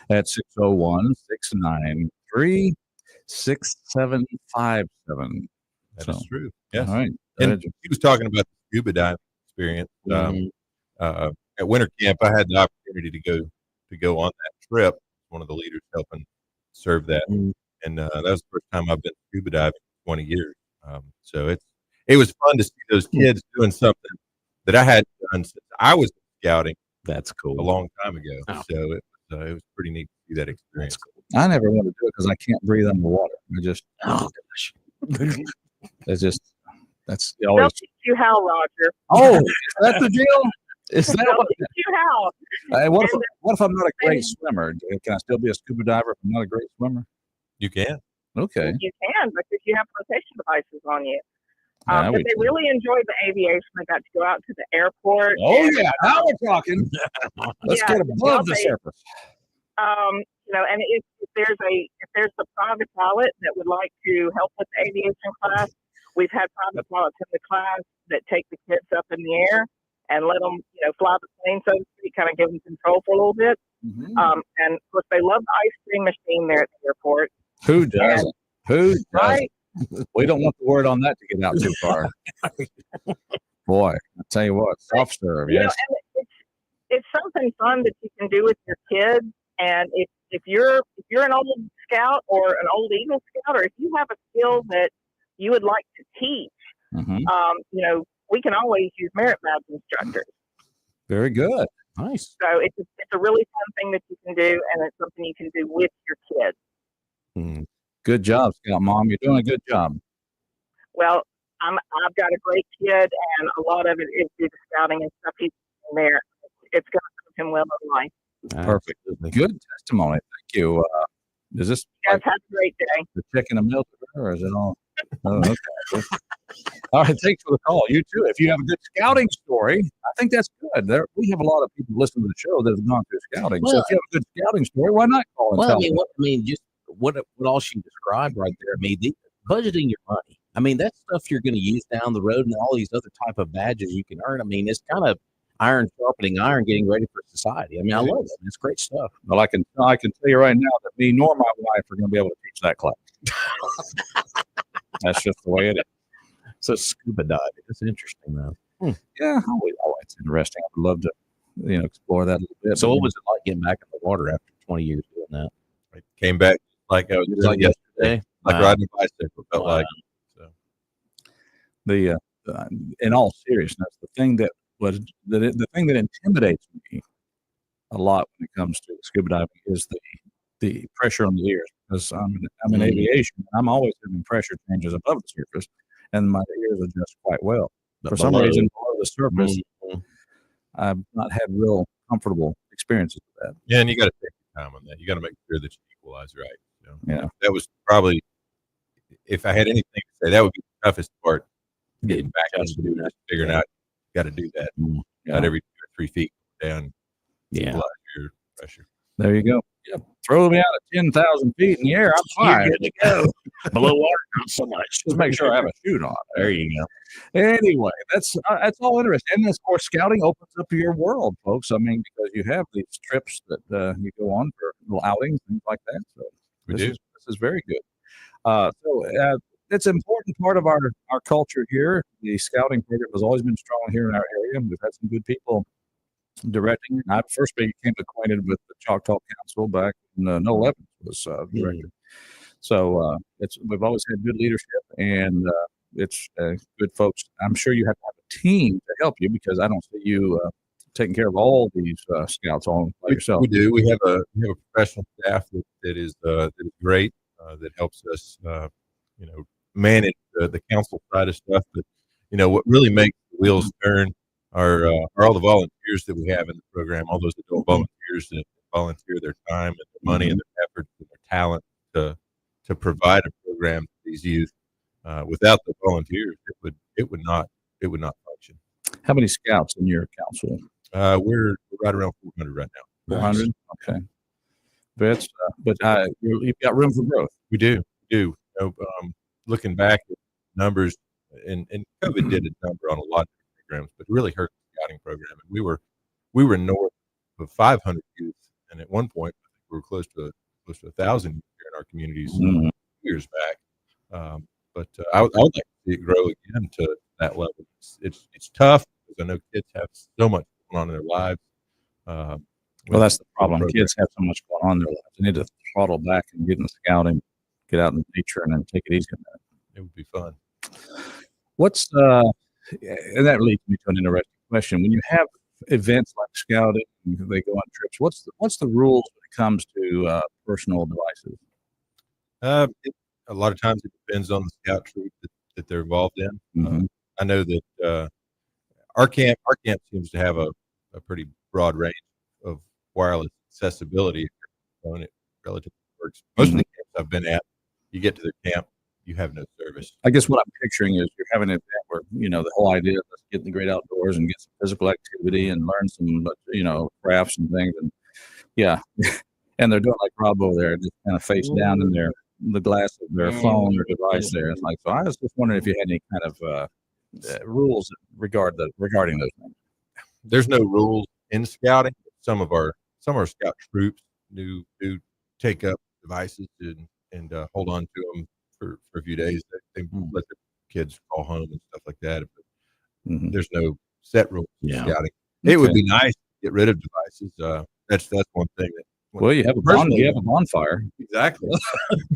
at 601-693-6757. That is true. Yes. All right. And he was talking about the scuba diving experience. At winter camp, I had the opportunity to go on that trip. One of the leaders helping serve that, and that was the first time I've been scuba diving in 20 years. So it was fun to see those kids doing something that I hadn't done since I was scouting. That's cool. A long time ago. Oh. So it was pretty neat to see that experience. Cool. I never want to do it because I can't breathe underwater. That's always. They'll teach you how, Roger. Oh, is that the deal? Is that what? Teach you how. What if I'm not a great swimmer? Can I still be a scuba diver if I'm not a great swimmer? You can. Okay. You can because you have flotation devices on you. But they really enjoyed the aviation. They got to go out to the airport. Oh, yeah. Now we're talking. Let's get above the surface. And if there's a private pilot that would like to help with the aviation class, we've had private pilots in the class that take the kids up in the air and let them, fly the plane, so to speak, kind of give them control for a little bit. And of course, they love the ice cream machine there at the airport. Who doesn't? Right? We don't want the word on that to get out too far. Boy, I'll tell you what, soft serve, yes. And it's something fun that you can do with your kids. And if you're an old scout or an old Eagle Scout, or if you have a skill that you would like to teach, we can always use merit badge instructors. Very good. Nice. So it's a really fun thing that you can do, and it's something you can do with your kids. Good job, Scout Mom. You're doing a good job. Well, I've got a great kid, and a lot of it is due to scouting and stuff he's doing there. It's going to serve him well in life. Perfect. Good testimony. Thank you. Is this You guys like have a great day. the chicken and milk, or is it all? Oh, okay. All right. Thanks for the call. You too. If you have a good scouting story, I think that's good. We have a lot of people listening to the show that have gone through scouting. So Well, if you have a good scouting story, why not call and Well, tell I me? mean, just what all she described right there. I mean, budgeting your money. I mean, that's stuff you're going to use down the road, and all these other type of badges you can earn. I mean, it's kind of iron sharpening iron, getting ready for society. I mean, I love it. It's great stuff. Well, I can tell you right now that me nor my wife are going to be able to teach that class. That's just the way it is. So scuba diving. It's interesting, though. Yeah, it's interesting. I would love to, explore that a little bit. So, what was it like getting back in the water after 20 years doing that? I came back like I was Just doing like yesterday, like Wow. riding a bicycle. Felt Wow. like so. In all seriousness, the thing that intimidates me a lot when it comes to scuba diving is the pressure on the ears, because I'm in aviation and I'm always having pressure changes above the surface, and my ears adjust quite well. But For some below- reason, below the surface, Mhm. I've not had real comfortable experiences with that. Yeah, and you got to take your time on that. You got to make sure that you equalize right. Yeah. That was probably, if I had anything to say, that would be the toughest part. Getting back into that, figuring out you got to do that. Not every 2 or 3 feet down. Yeah. Equalize your pressure. There you go. Yeah, throw me out at 10,000 feet in the air. I'm fine. You're good to go. Below water, not so much. Just make sure I have a chute on. There you go. Anyway, that's all interesting. And of course, scouting opens up your world, folks. I mean, because you have these trips that you go on for little outings, things like that. So this is very good. It's an important part of our culture here. The scouting program has always been strong here in our area. We've had some good people directing it. I first became acquainted with the Choctaw Council back in No Evans was director. So we've always had good leadership, and it's good folks. I'm sure you have to have a team to help you, because I don't see you taking care of all these scouts all by yourself. We do. We have a professional staff that is great. That helps us, manage the council side of stuff. But what really makes the wheels turn are all the volunteers that we have in the program. All those adult volunteers that volunteer their time and their money and their efforts and their talent to provide a program to these youth. Without the volunteers, it would not function. How many scouts in your council? We're right around 400 right now. 400. Okay. But you've got room for growth. We do. Looking back at numbers, and COVID did a number on a lot of programs, but it really hurt the scouting program. And we were north of 500 youth, and at one point, I think we were close to 1,000 here in our communities years back. But I would like to see it grow again to that level. It's tough, because I know kids have so much going on in their lives. Well, that's the problem. Kids have so much going on in their lives. They need to throttle back and get in the scouting, get out in nature, and then take it easy. It would be fun. And that leads me to an interesting question. When you have events like scouting, they go on trips. What's the rules when it comes to personal devices? A lot of times it depends on the scout troop that they're involved in. I know that our camp seems to have a pretty broad range of wireless accessibility. It relatively works. Most of the camps I've been at, you get to the camp, you have no service. I guess what I'm picturing is you're having an event where, the whole idea is let's get in the great outdoors and get some physical activity and learn some, crafts and things. And yeah, and they're doing like Rob over there, just kind of face down in the glass of their phone or device there. It's like, so I was just wondering if you had any kind of rules regarding those things. There's no rules in scouting. Some of our scout troops do take up devices and hold on to them for a few days. They let their kids call home and stuff like that. But there's no set rules in scouting. It would be nice to get rid of devices. That's one thing that. Well, you have a bonfire. Exactly.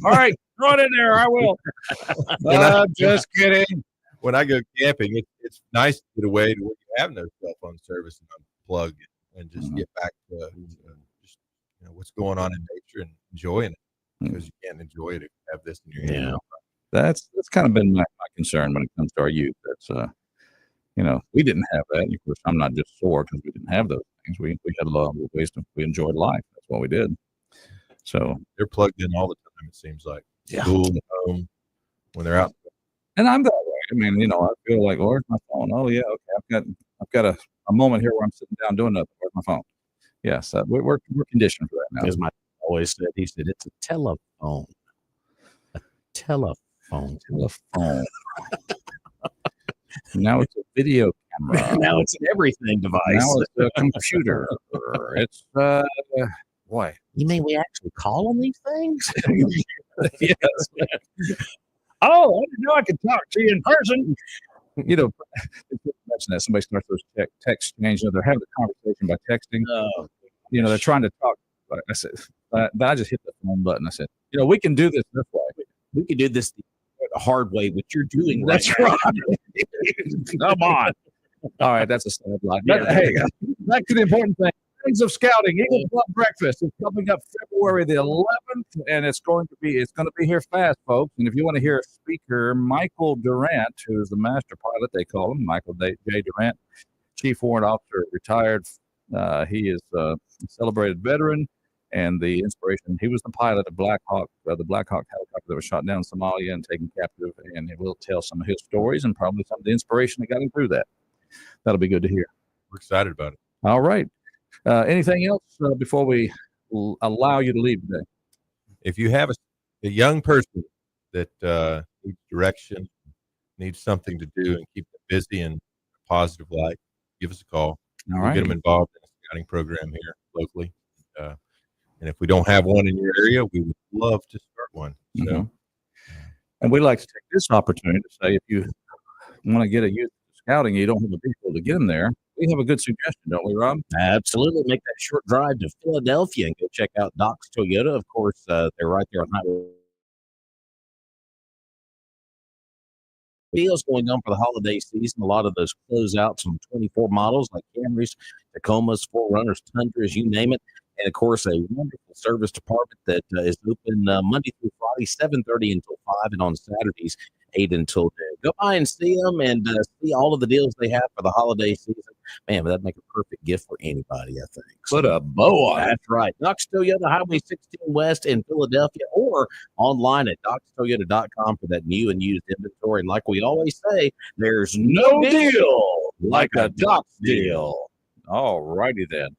All right, throw it in there. I will. Just kidding. When I go camping, it's nice to get away to where you have no cell phone service and unplug and just get back to just what's going on in nature and enjoying it, because you can't enjoy it if you have this in your hand. That's kind of been my concern when it comes to our youth. That's we didn't have that. And of course, I'm not just sore because we didn't have those things. We had a lot of ways we enjoyed life. That's what we did. So They're plugged in all the time. It seems like Yeah. school, home, when they're out. and I'm that way. I mean, I feel like, where's my phone? Oh yeah, okay. I've got a moment here where I'm sitting down doing nothing. Where's my phone? Yes, we're conditioned for that now. As my always said, he said, it's a telephone. A telephone. Telephone. Now it's a video camera. Now it's an everything device. Now it's a computer. It's boy. You mean we actually call on these things? Yes. Oh, I didn't know I could talk to you in person. Mention that somebody starts those text exchange. They're having a conversation by texting. They're trying to talk. But I said, but I just hit the phone button. I said, we can do this way. We could do this the hard way, what you're doing That's right. Come on. All right, that's a sad line. Yeah, But, there hey, we go. back to the important thing. Things of Scouting Eagle Club Breakfast is coming up February the 11th, and it's going to be here fast, folks. And if you want to hear a speaker, Michael Durant, who's the master pilot, they call him Michael J. Durant, Chief Warrant Officer, retired. He is a celebrated veteran and the inspiration. He was the pilot of the Black Hawk helicopter that was shot down in Somalia and taken captive, and he will tell some of his stories and probably some of the inspiration that got him through that. That'll be good to hear. We're excited about it. All right. Anything else before we allow you to leave today? If you have a young person that needs direction, needs something to do, and keep them busy in a positive light, give us a call. All We'll right. get them involved in a scouting program here locally. And if we don't have one in your area, we would love to start one. So, Mhm. And we'd like to take this opportunity to say, if you want to get a youth scouting, you don't have a vehicle to get them there, we have a good suggestion, don't we, Rob? Absolutely. Make that short drive to Philadelphia and go check out Doc's Toyota. Of course, they're right there on Highway. Deals going on for the holiday season. A lot of those closeouts on 24 models like Camrys, Tacomas, 4Runners, Tundras, you name it. And of course, a wonderful service department that is open Monday through Friday, 7:30 until 5, and on Saturdays, 8 until noon. Go by and see them and see all of the deals they have for the holiday season. Man, that'd make a perfect gift for anybody, I think. Put a bow on it. That's right. Doc's Toyota, Highway 16 West in Philadelphia, or online at docstoyota.com for that new and used inventory. And like we always say, there's no deal like a Doc's deal. All righty then.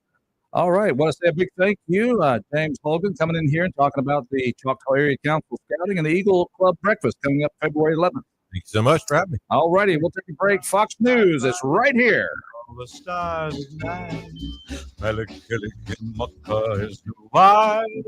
All right. Want to say a big thank you, James Hogan, coming in here and talking about the Choctaw Area Council Scouting and the Eagle Club Breakfast coming up February 11th. thank you so much for having me. All righty. We'll take a break. Fox News is right here. All the stars at night, Melikilikimaka is wide.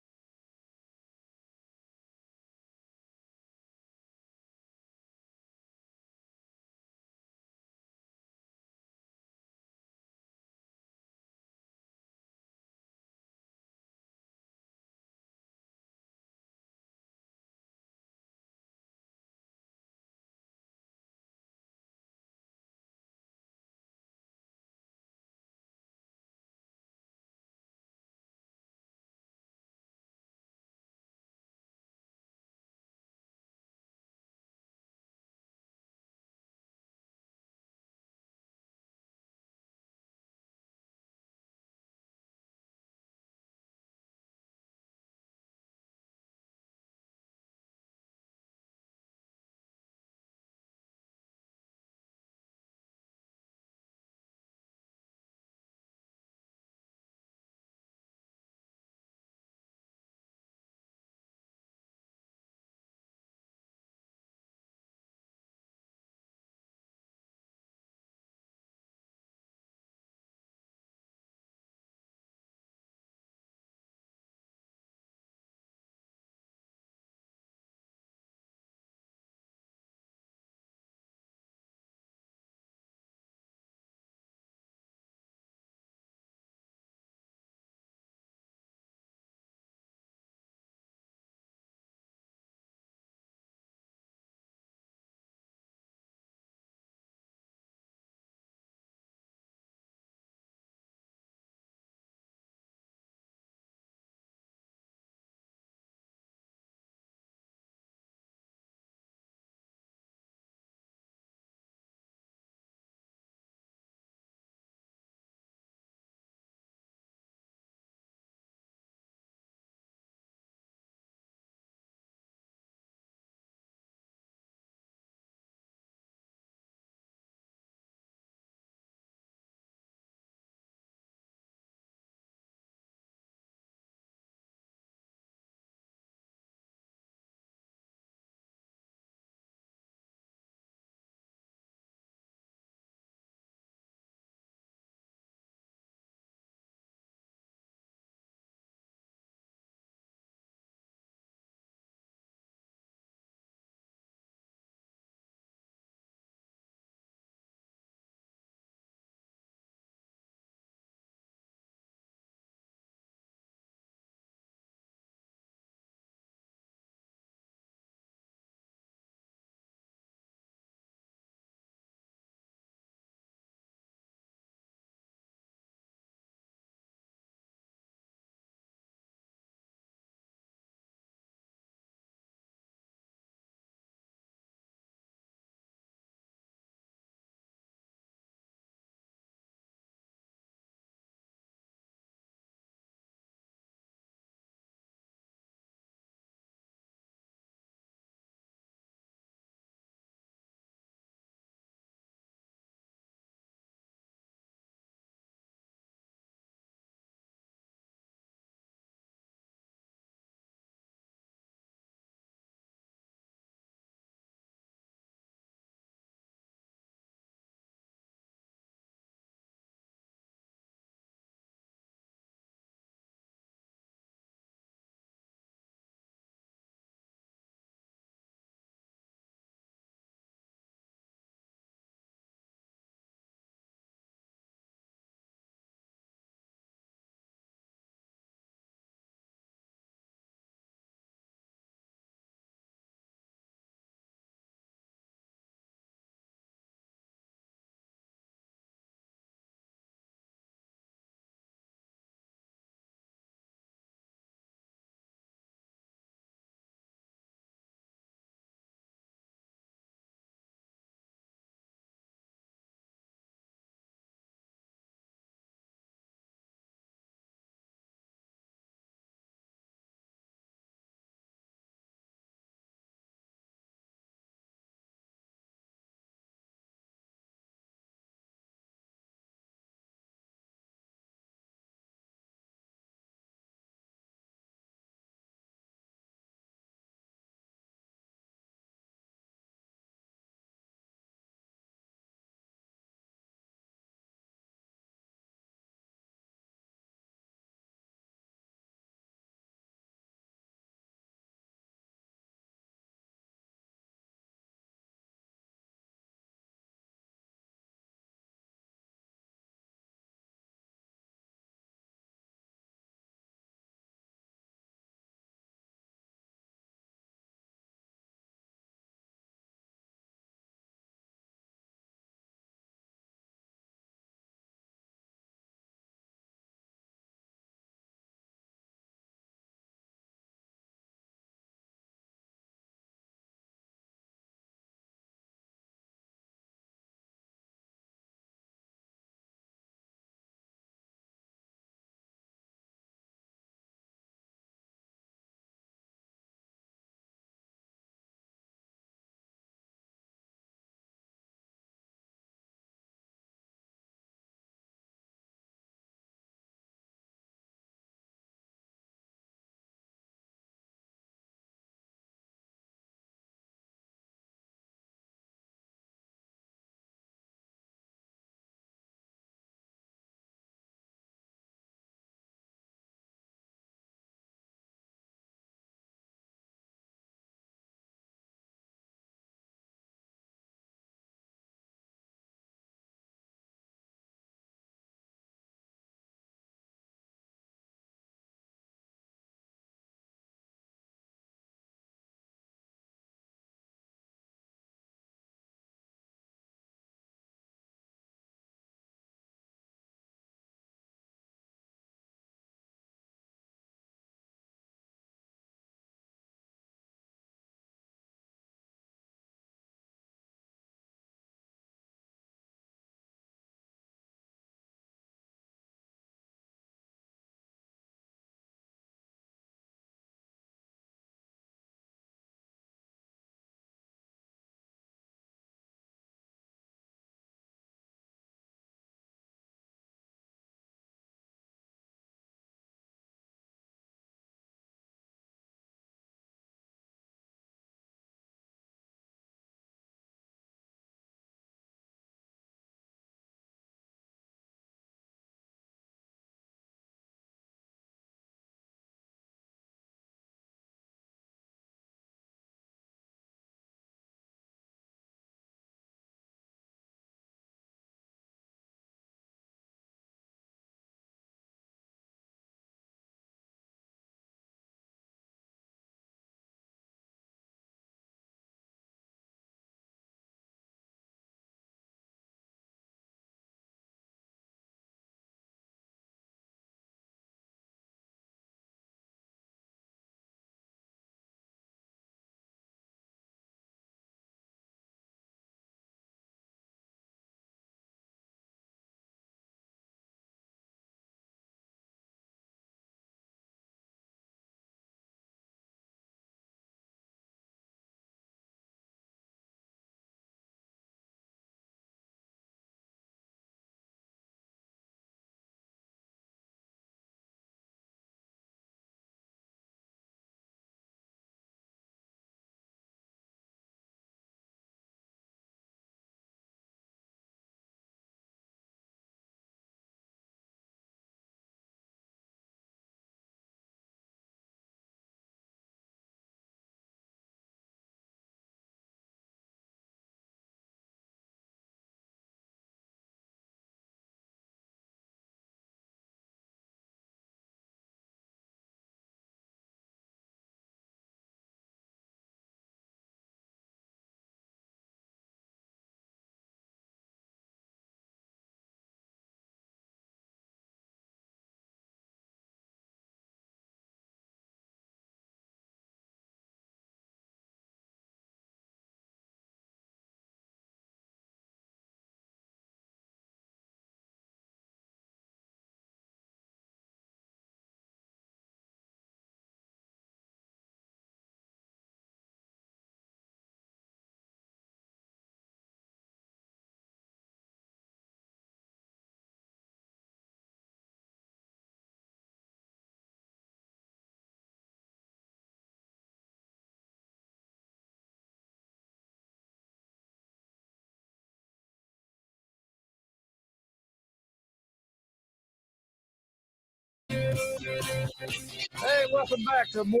Hey, welcome back to more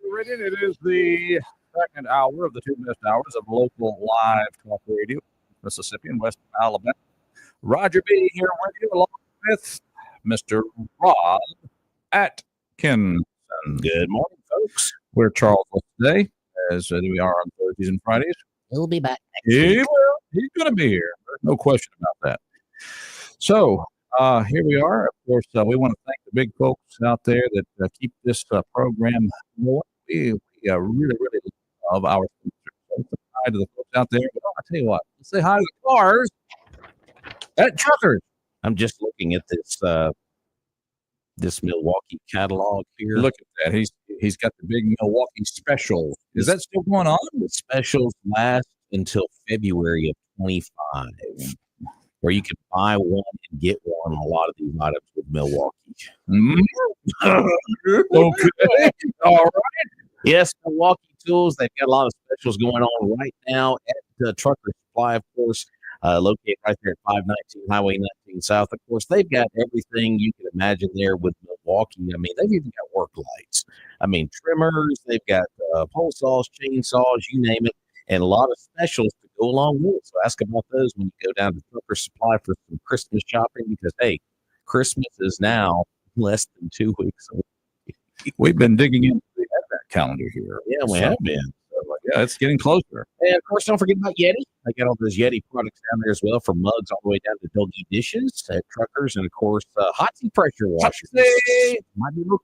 Meridian. It is the second hour of the 2 best hours of local live talk radio, Mississippi and West Alabama. Roger B. here with you, along with Mr. Rob Atkinson. Good morning, folks. We're Charles today, as we are on Thursdays and Fridays. He'll be back next He week. will. He's going to be here. There's no question about that. So here we are. Of course, we want to thank the big folks out there that keep this program going. We really, really love our sponsors. So hi to the folks out there. But I'll tell you what, let's say hi to the cars at Truckers. I'm just looking at this Milwaukee catalog here. Look at that. He's got the big Milwaukee special. Is that still going on? The specials last until February of 25, where you can buy one and get one on a lot of these items with Milwaukee. Okay. All right. Yes, Milwaukee Tools. They've got a lot of specials going on right now at Trucker Supply, of course, located right there at 519 Highway 19 South. Of course, they've got everything you can imagine there with Milwaukee. I mean, they've even got work lights. I mean, trimmers. They've got pole saws, chainsaws, you name it, and a lot of specials to go along with it. So ask about those when you go down to Trucker Supply for some Christmas shopping because, hey, Christmas is now less than 2 weeks away. We've been digging into the advent calendar here. Yeah, we have been. So, yeah, it's getting closer. And of course, don't forget about Yeti. I got all those Yeti products down there as well, from mugs all the way down to doggy dishes at Truckers, and of course, hot tea pressure washers. Might be a little.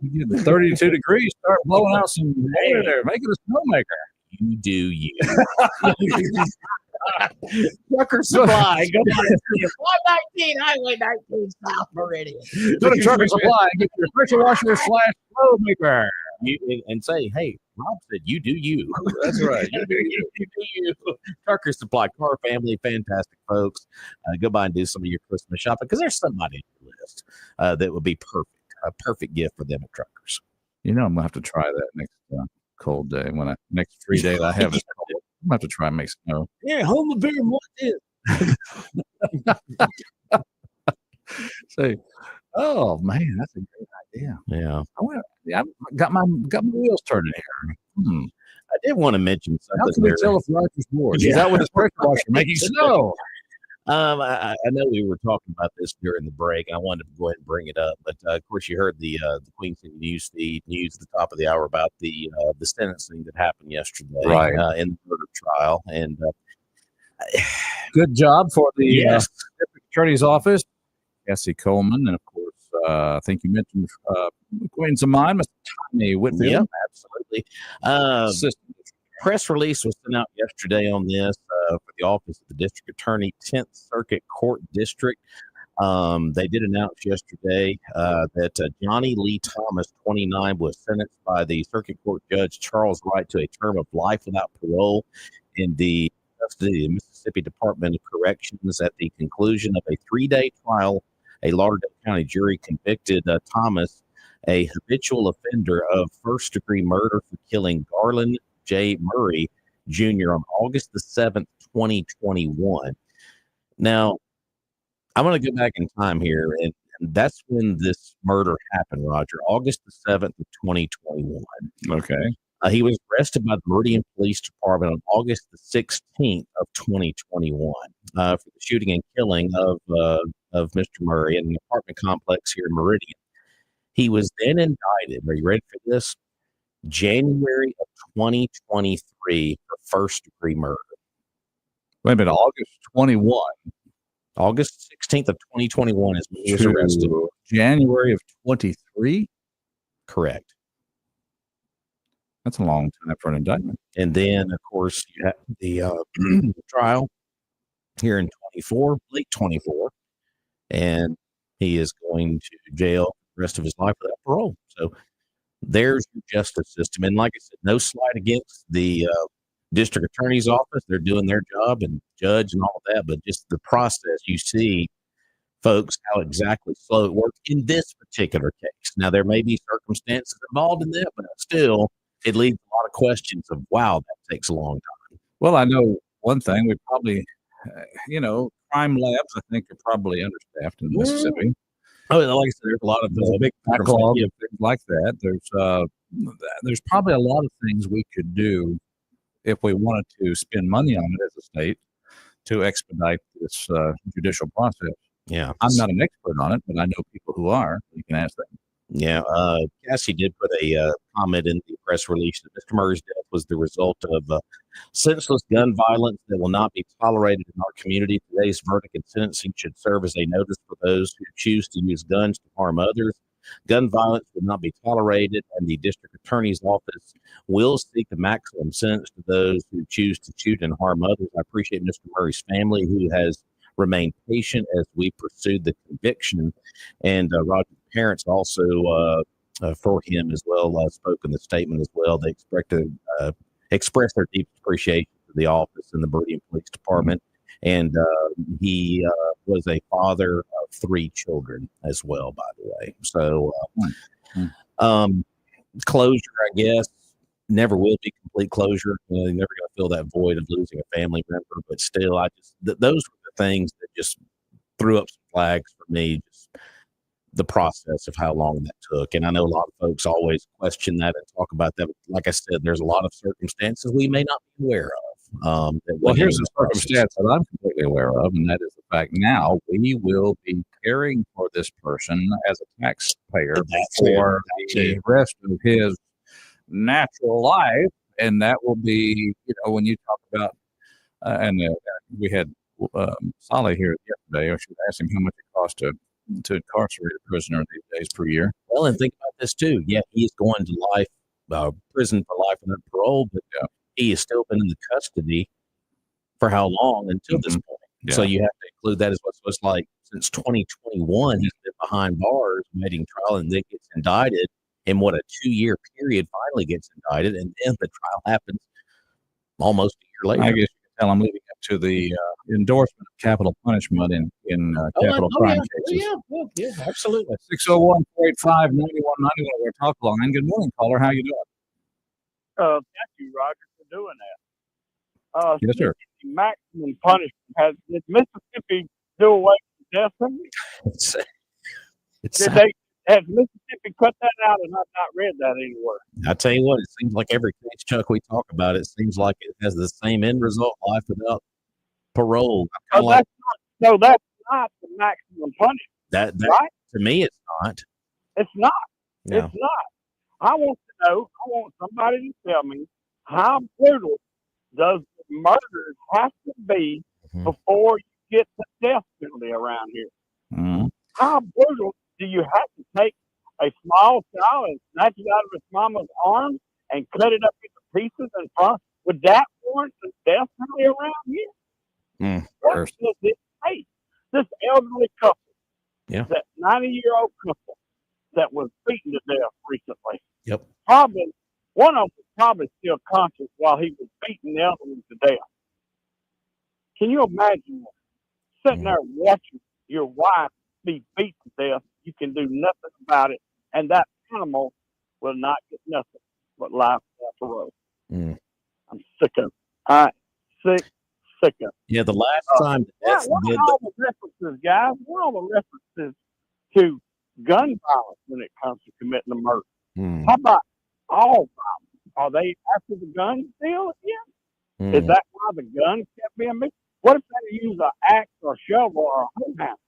You get the 32 degrees, start blowing out some air there, make it a snowmaker. You do you. Trucker Supply. Go to 119 Highway 19 South Meridian. Go to Trucker Supply and get your pressure washer / snowmaker. And say, hey, Rob said, you do you. That's right. You do you. You do you. Trucker Supply, car family, fantastic folks. Go by and do some of your Christmas shopping because there's somebody on your list that would be perfect. A perfect gift for them at Truckers. You know, I'm going to have to try that next cold day. Next free day that I have is cold. I'm going to have to try and make snow. Yeah, hold the beer and what is. Say, oh man, that's a great idea. Yeah. I got my wheels turning here. I did want to mention something. How can we tell if Roger's bored? Is that with his pressure washer making snow? I know we were talking about this during the break. I wanted to go ahead and bring it up, but of course, you heard the Queen City News feed news at the top of the hour about the sentencing that happened yesterday, right, in the murder trial. And good job for the yes. District Attorney's Office, Cassie Coleman, and of course, I think you mentioned acquaintance of mine, Mr. Tommy Whitfield. Yep, absolutely. Press release was sent out yesterday on this for the Office of the District Attorney, 10th Circuit Court District. They did announce yesterday that Johnny Lee Thomas, 29, was sentenced by the Circuit Court Judge Charles Wright to a term of life without parole in the custody of the Mississippi Department of Corrections. At the conclusion of a 3-day trial, a Lauderdale County jury convicted Thomas, a habitual offender, of first-degree murder for killing Garland J. Murray Jr. on August the 7th, 2021. Now, I'm going to go back in time here, and that's when this murder happened, Roger, August the 7th of 2021. Okay. He was arrested by the Meridian Police Department on August the 16th of 2021 for the shooting and killing of Mr. Murray in an apartment complex here in Meridian. He was then indicted. Are you ready for this? January of 2023 for first-degree murder. Wait a minute, August 21. August 16th of 2021 is when he was arrested. January of 23? Correct. That's a long time for an indictment. And then, of course, you have the trial here in late 24, and he is going to jail the rest of his life without parole. So there's your justice system. And like I said, no slight against the district attorney's office. They're doing their job, and judge and all of that, but just the process, you see, folks, how exactly slow it works in this particular case. Now, there may be circumstances involved in that, but still, it leaves a lot of questions of, wow, that takes a long time. Well, I know one thing. We probably crime labs, I think, are probably understaffed in Mississippi. Oh, like I said, there's a lot of There's a big backlog of things like that. There's probably a lot of things we could do if we wanted to spend money on it as a state to expedite this judicial process. Yeah. I'm not an expert on it, but I know people who are. You can ask them. Yeah. Cassie did put a comment in the press release that Mr. Murray's death was the result of senseless gun violence that will not be tolerated in our community. Today's verdict and sentencing should serve as a notice for those who choose to use guns to harm others. Gun violence will not be tolerated, and the district attorney's office will seek the maximum sentence to those who choose to shoot and harm others. I appreciate Mr. Murray's family, who has remained patient as we pursued the conviction, and Roger's parents also for him as well spoke in the statement as well. They express their deep appreciation for the office and the Meridian Police Department, and he was a father of 3 children as well, by the way. So closure, I guess, never will be complete closure. You're never going to fill that void of losing a family member, but still, those were the things that just threw up some flags for me, just the process of how long that took. And I know a lot of folks always question that and talk about that. But like I said, there's a lot of circumstances we may not be aware of. Well, here's a circumstance that I'm completely aware of, and that is the fact now we will be caring for this person as a taxpayer for the rest of his natural life. And that will be, when you talk about, we had Solly here yesterday. I should ask him how much it costs to incarcerate a prisoner these days per year. Well, and think about this too. Yeah, he's going to life, prison for life without parole, but he has still been in the custody for how long until this point? Yeah. So you have to include that as well. So it's like since 2021, he's been behind bars, waiting trial, and then gets indicted. In what, a 2-year period, finally gets indicted, and then the trial happens almost a year later. I guess you can tell I'm leading up to the endorsement of capital punishment in capital crime cases. Yeah, absolutely. 601-485-9191, our talk line. Good morning, caller. How you doing? Thank you, Roger, for doing that. Yes, sir. Maximum punishment has Mississippi do away with death penalty? Has Mississippi cut that out, and I've not read that anywhere? I tell you what, it seems like every case, Chuck, we talk about, it seems like it has the same end result: life without parole. That's not the maximum punishment. That right? To me, it's not. It's not. No. It's not. I want somebody to tell me how brutal does the murder have to be before you get the death penalty around here? Mm-hmm. How brutal do you have to take a small child and snatch it out of its mama's arms and cut it up into pieces and front? Would that warrant the death penalty around here? What does it take? This elderly couple, that 90-year-old couple that was beaten to death recently. Yep. Probably one of them was probably still conscious while he was beating the other one to death. Can you imagine that? Sitting there watching your wife be beat to death, you can do nothing about it, and that animal will not get nothing but life without parole. I'm sick of it. I'm sick of it. Yeah, the last time. What are all the references, guys? What are all the references to gun violence when it comes to committing a murder? How about all violence? Are they after the gun deal again? Is that why the gun kept being mixed? What if they use an axe or a shovel or a hoe handle?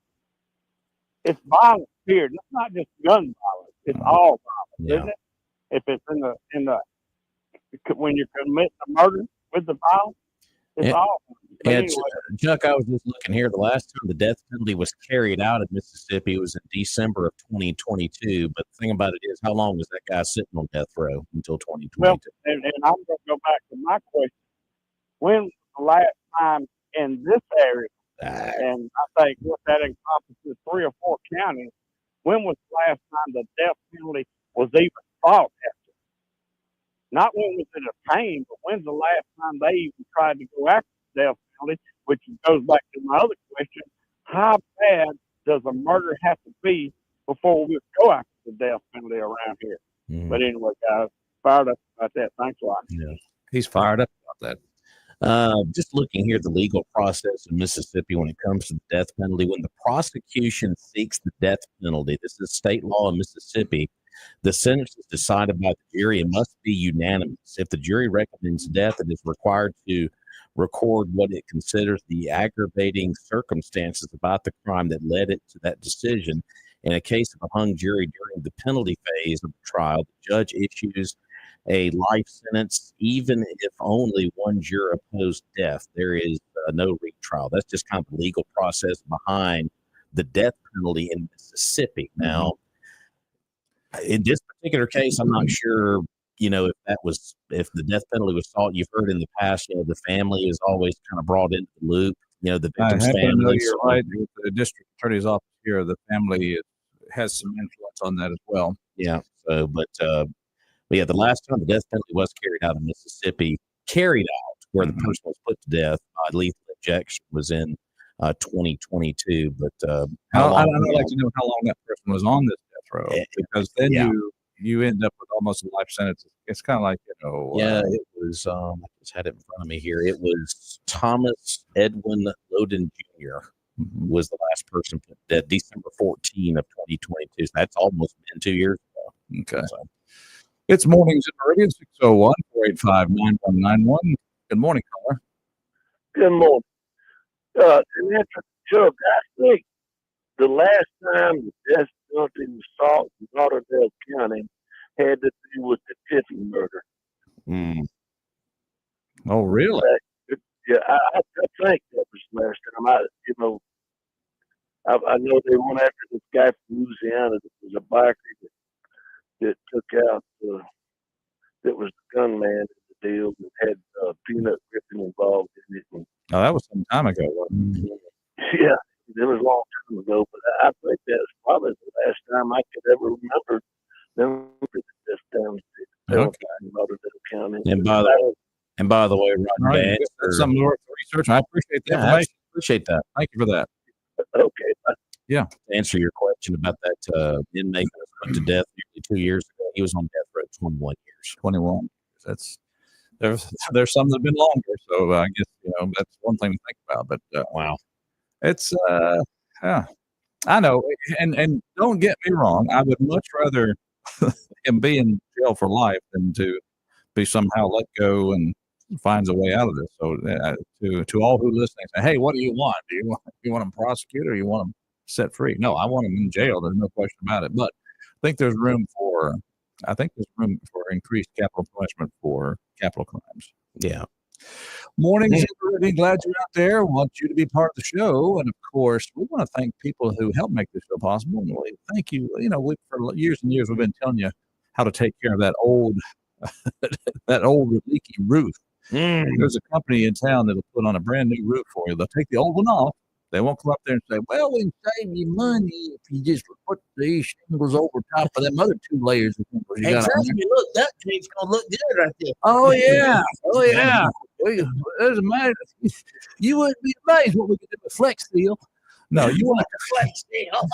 It's violence, period. It's not just gun violence. It's all violence, isn't it? If it's in the when you're committing a murder with the violence, it's all violence. Anyway. Chuck, I was just looking here. The last time the death penalty was carried out in Mississippi was in December of 2022. But the thing about it is, how long was that guy sitting on death row until 2022? Well, and I'm going to go back to my question. When was the last time in this area, and I think what that encompasses 3 or 4 counties, when was the last time the death penalty was even thought after? Not when was it obtained, but when's the last time they even tried to go after the death penalty, which goes back to my other question. How bad does a murder have to be before we go after the death penalty around here? But anyway, guys, fired up about that. Thanks a lot. Yeah. He's fired up about that. Just looking here at the legal process in Mississippi when it comes to the death penalty, when the prosecution seeks the death penalty, this is state law in Mississippi. The sentence is decided by the jury and must be unanimous. If the jury recommends death, it is required to record what it considers the aggravating circumstances about the crime that led it to that decision. In a case of a hung jury during the penalty phase of the trial, the judge issues a life sentence, even if only one juror opposed death. There is no retrial. That's just kind of the legal process behind the death penalty in Mississippi. Now, in this particular case, I'm not sure, if the death penalty was sought. You've heard in the past, the family is always kind of brought into the loop, the victim's family. You're right. With the district attorney's office here, the family has some influence on that as well. Yeah. So, but yeah, the last time the death penalty was carried out in Mississippi, where the person was put to death by lethal injection, was in 2022. But I'd like to know how long that person was on this death row, because then you end up with almost a life sentence. It's kind of like, it was, I just had it in front of me here. It was Thomas Edwin Loden Jr. was the last person put to death, December 14 of 2022. So that's almost been 2 years ago. Okay. So, it's mornings in Meridian, 601-485-9191. Good morning, caller. Good morning. In answer to I think the last time the death penalty was sought in Lauderdale County had to do with the Tiffany murder. Oh, really? Yeah, I think that was the last time. I know they went after this guy from Louisiana that was a biker that took out, that was the gunman in the deal and had peanut ripping involved in it. And, that was some time ago, wasn't it? yeah, it was a long time ago, but I think that was probably the last time I could ever remember them this down in Lauderdale County. And by the way, Roger, that's something worth research. I appreciate the information. Appreciate that. Thank you for that. Okay. To answer your question about that inmate that was put to death nearly 2 years ago, he was on death row 21 years. 21. There's some that have been longer, so I guess that's one thing to think about. But wow, it's I know, and don't get me wrong, I would much rather him be in jail for life than to be somehow let go and finds a way out of this. So to all who listening, say, hey, what do you want? Do you want him prosecuted or you want him set free? No, I want him in jail. There's no question about it. But I think there's room for increased capital punishment for capital crimes. Yeah. Mornings, everybody. Glad you're out there. Want you to be part of the show. And of course, we want to thank people who help make this show possible. And thank you. For years and years, we've been telling you how to take care of that old leaky roof. There's a company in town that'll put on a brand new roof for you. They'll take the old one off. They won't come up there and say, well, we can save you money if you just put these shingles over top of them other 2 layers of shingles you got on there. Look, that cake's gonna look good right there. Oh yeah. There's a matter. You wouldn't be amazed what we could do with Flex Steel. No, you want Flex Steel.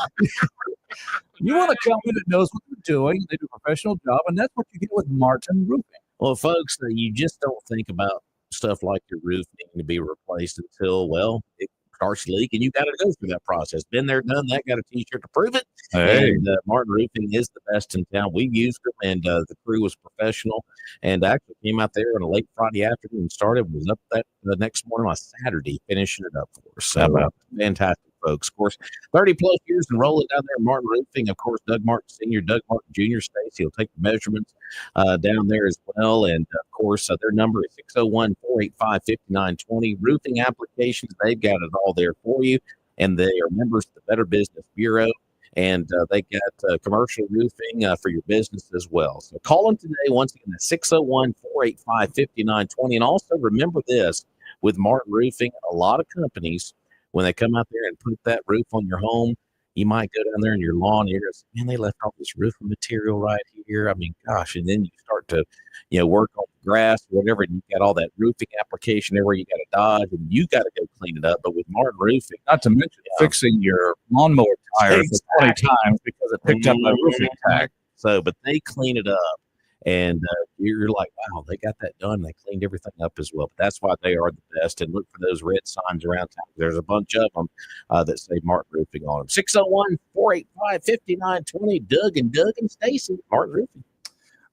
You want a company that knows what they're doing. They do a professional job, and that's what you get with Martin Roofing. Well, folks, you just don't think about stuff like your roof needing to be replaced until, it starts leaking. You got to go through that process. Been there, done that, got a t-shirt to prove it. Hey. And Martin Roofing is the best in town. We used them, and the crew was professional, and actually came out there on a late Friday afternoon and started, was up that the next morning on Saturday, finishing it up for us. So fantastic folks. Of course, 30 plus years and rolling down there at Martin Roofing. Of course, Doug Martin Sr., Doug Martin Jr. Stacy will take the measurements down there as well. And of course, their number is 601-485-5920. Roofing applications, they've got it all there for you. And they are members of the Better Business Bureau. And they got commercial roofing for your business as well. So call them today. Once again, at 601-485-5920. And also remember this, with Martin Roofing, a lot of companies, when they come out there and put that roof on your home, you might go down there in your lawn area and say, man, they left all this roofing material right here. I mean, gosh, and then you start to, work on the grass or whatever, and you got all that roofing application everywhere you got to dodge, and you got to go clean it up. But with Martin Roofing, not to mention fixing your lawnmower tire 20 times because it picked up a roofing tag. So, but they clean it up. And you're like, wow, they got that done. They cleaned everything up as well. But that's why they are the best. And look for those red signs around town. There's a bunch of them that say Martin Roofing on them. 601-485-5920. Doug and Stacy, Martin Roofing.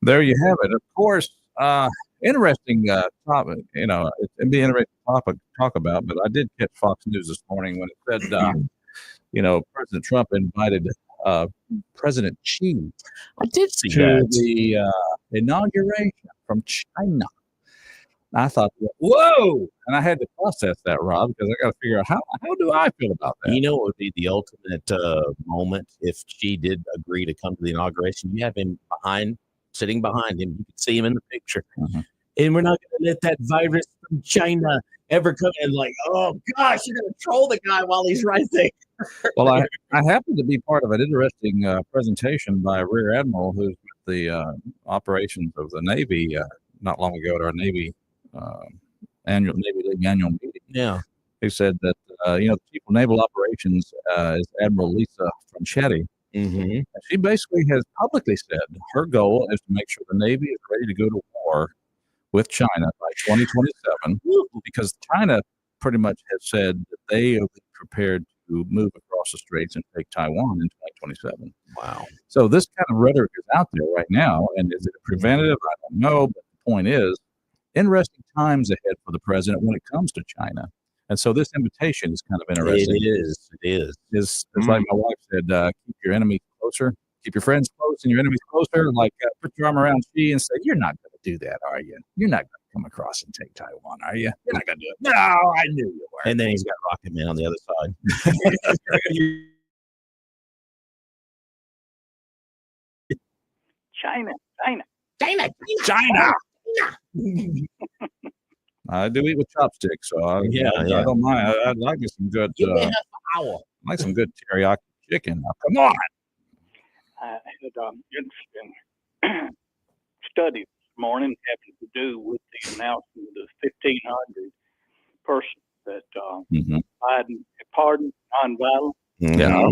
There you have it. Of course, interesting topic. It'd be an interesting topic to talk about. But I did catch Fox News this morning when it said, President Trump invited President Xi I did see to that. the inauguration from China. I thought, whoa! And I had to process that, Rob, because I got to figure out how do I feel about that. You know what would be the ultimate moment if Xi did agree to come to the inauguration? You have him sitting behind him. You can see him in the picture. Mm-hmm. And we're not going to let that virus from China ever come in. Like, oh, gosh, you're going to troll the guy while he's right there. Well, I happened to be part of an interesting presentation by a Rear Admiral who's with the operations of the Navy not long ago at our Navy Navy League annual meeting. Yeah. He said that, the Chief of Naval Operations is Admiral Lisa Franchetti. Mm-hmm. And she basically has publicly said her goal is to make sure the Navy is ready to go to war with China by 2027, because China pretty much has said that they are prepared to move across the straits and take Taiwan in 2027. Wow. So this kind of rhetoric is out there right now. And is it preventative? I don't know. But the point is, interesting times ahead for the president when it comes to China. And so this invitation is kind of interesting. It is. It's like my wife said, keep your enemies closer, keep your friends close and your enemies closer. Like put your arm around Xi and say, you're not going to do that, are you? You're not going to come across and take Taiwan, are you? You're not going to do it. No, I knew you were. And then he's got Rocket Man on the other side. China. I do eat with chopsticks, so I don't mind. I'd like some good. Like some good teriyaki chicken. Now, come on. I had interesting study this morning having to do with the announcement of the 1,500 persons that Biden pardoned nonviolent. Yeah.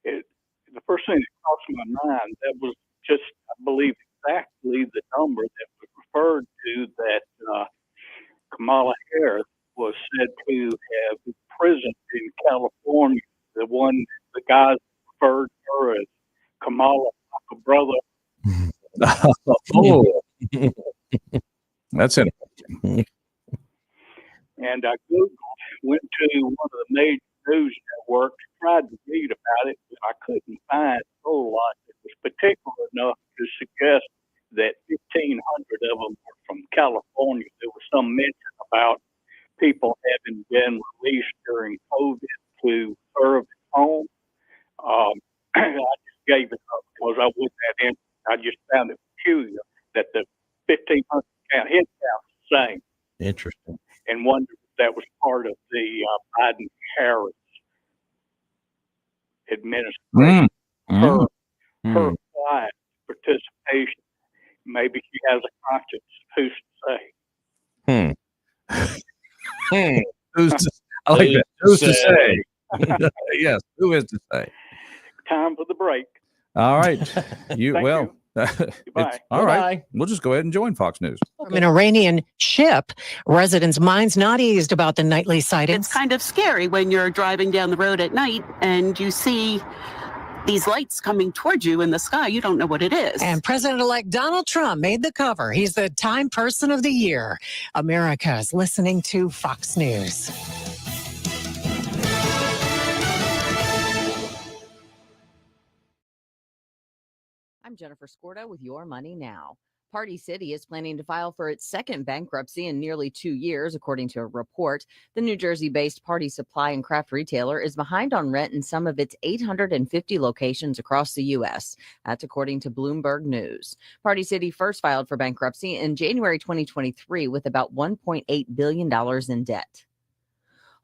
The first thing that crossed my mind, that was just, I believe, exactly the number that was referred to, that Kamala Harris was said to have imprisoned in California. The guys referred to her as Kamala, like a brother. Oh, that's interesting. And I went to one of the major news networks, tried to read about it, but I couldn't find a whole lot that was particular enough to suggest that 1,500 of them were from California. There was some mention about people having been released during COVID to serve at home. I just gave it up because I wasn't that interested. I just found it peculiar that the 1,500 count, his count, the same. Interesting. And wondered if that was part of the Biden-Harris administration. Her quiet participation. Maybe she has a conscience. Who's to say? I like that. Who's to say? Yes, who is to say? Time for the break. All right. Goodbye. All right. We'll just go ahead and join Fox News. From an Iranian ship, residents' minds not eased about the nightly sightings. It's kind of scary when you're driving down the road at night and you see these lights coming toward you in the sky. You don't know what it is. And President-elect Donald Trump made the cover. He's the Time Person of the Year. America's listening to Fox News. I'm Jennifer Scorda with Your Money Now. Party City is planning to file for its second bankruptcy in nearly 2 years, according to a report. The New Jersey-based party supply and craft retailer is behind on rent in some of its 850 locations across the U.S. That's according to Bloomberg News. Party City first filed for bankruptcy in January 2023 with about $1.8 billion in debt.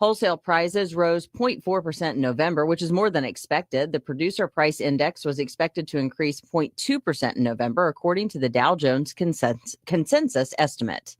Wholesale prices rose 0.4% in November, which is more than expected. The producer price index was expected to increase 0.2% in November, according to the Dow Jones consensus estimate.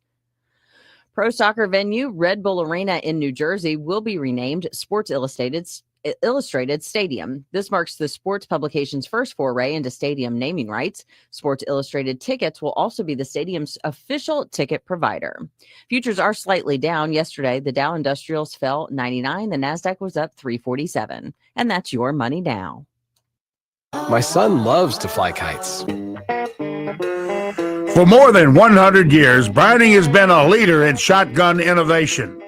Pro soccer venue Red Bull Arena in New Jersey will be renamed Sports Illustrated's Illustrated Stadium. This marks the sports publication's first foray into stadium naming rights. Sports Illustrated tickets will also be the stadium's official ticket provider. Futures are slightly down. Yesterday, the Dow Industrials fell 99. The Nasdaq was up 347. And that's your money now. My son loves to fly kites. For more than 100 years, Browning has been a leader in shotgun innovation.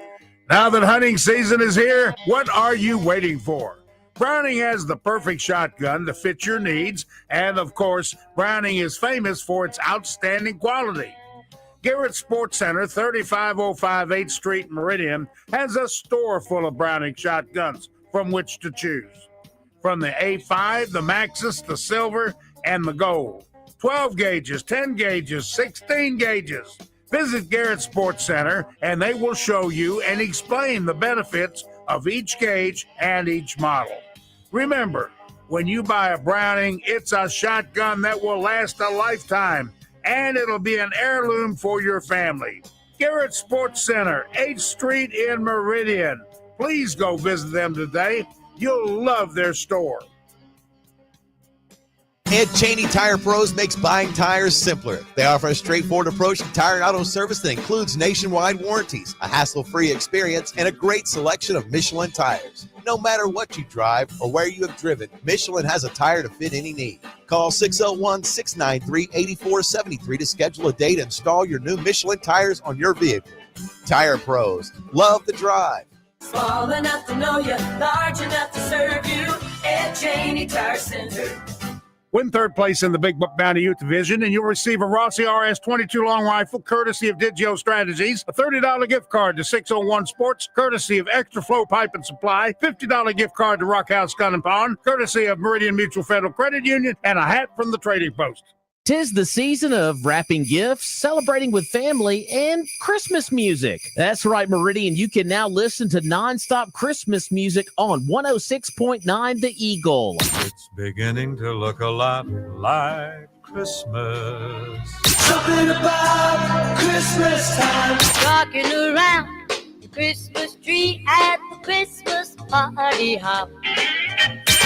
Now that hunting season is here, what are you waiting for? Browning has the perfect shotgun to fit your needs, and of course, Browning is famous for its outstanding quality. Garrett Sports Center, 3505 8th Street, Meridian, has a store full of Browning shotguns from which to choose. From the A5, the Maxus, the Silver, and the Gold. 12 gauges, 10 gauges, 16 gauges. Visit Garrett Sports Center and they will show you and explain the benefits of each gauge and each model. Remember, when you buy a Browning, it's a shotgun that will last a lifetime and it'll be an heirloom for your family. Garrett Sports Center, 8th Street in Meridian. Please go visit them today. You'll love their store. Ed Cheney Tire Pros makes buying tires simpler. They offer a straightforward approach to tire and auto service that includes nationwide warranties, a hassle-free experience, and a great selection of Michelin tires. No matter what you drive or where you have driven, Michelin has a tire to fit any need. Call 601-693-8473 to schedule a date and install your new Michelin tires on your vehicle. Tire Pros, love the drive. Small enough to know you, large enough to serve you. Ed Cheney Tire Center. Win third place in the Big Buck Bounty Youth Division, and you'll receive a Rossi RS-22 long rifle, courtesy of Digio Strategies, a $30 gift card to 601 Sports, courtesy of Extra Flow Pipe and Supply, $50 gift card to Rock House Gun and Pawn, courtesy of Meridian Mutual Federal Credit Union, and a hat from the Trading Post. 'Tis the season of wrapping gifts, celebrating with family, and Christmas music. That's right, Meridian. You can now listen to nonstop Christmas music on 106.9 The Eagle. It's beginning to look a lot like Christmas. Something about Christmas time. Rocking around the Christmas tree at the Christmas party hop.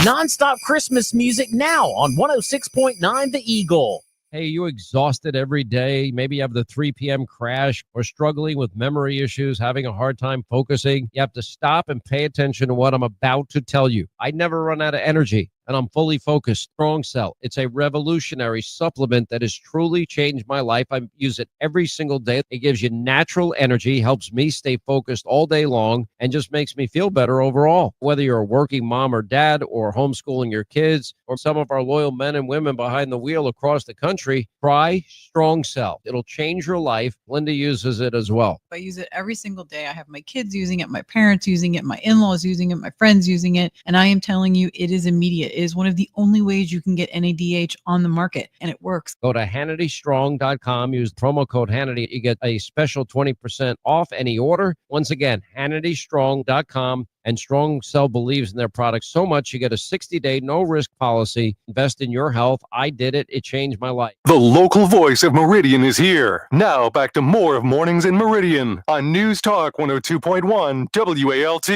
Nonstop Christmas music now on 106.9 The Eagle. Hey, you exhausted every day? Maybe you have the 3 p.m. crash or struggling with memory issues, having a hard time focusing. You have to stop and pay attention to what I'm about to tell you. I never run out of energy, and I'm fully focused. Strong Cell. It's a revolutionary supplement that has truly changed my life. I use it every single day. It gives you natural energy, helps me stay focused all day long, and just makes me feel better overall. Whether you're a working mom or dad or homeschooling your kids or some of our loyal men and women behind the wheel across the country, try Strong Cell. It'll change your life. Linda uses it as well. I use it every single day. I have my kids using it, my parents using it, my in-laws using it, my friends using it. And I am telling you, it is immediate. It is one of the only ways you can get NADH on the market, and it works. Go to HannityStrong.com. Use promo code Hannity. You get a special 20% off any order. Once again, HannityStrong.com. And Strong Cell believes in their products so much, you get a 60-day no-risk policy. Invest in your health. I did it. It changed my life. The local voice of Meridian is here. Now back to more of Mornings in Meridian on News Talk 102.1 WALT.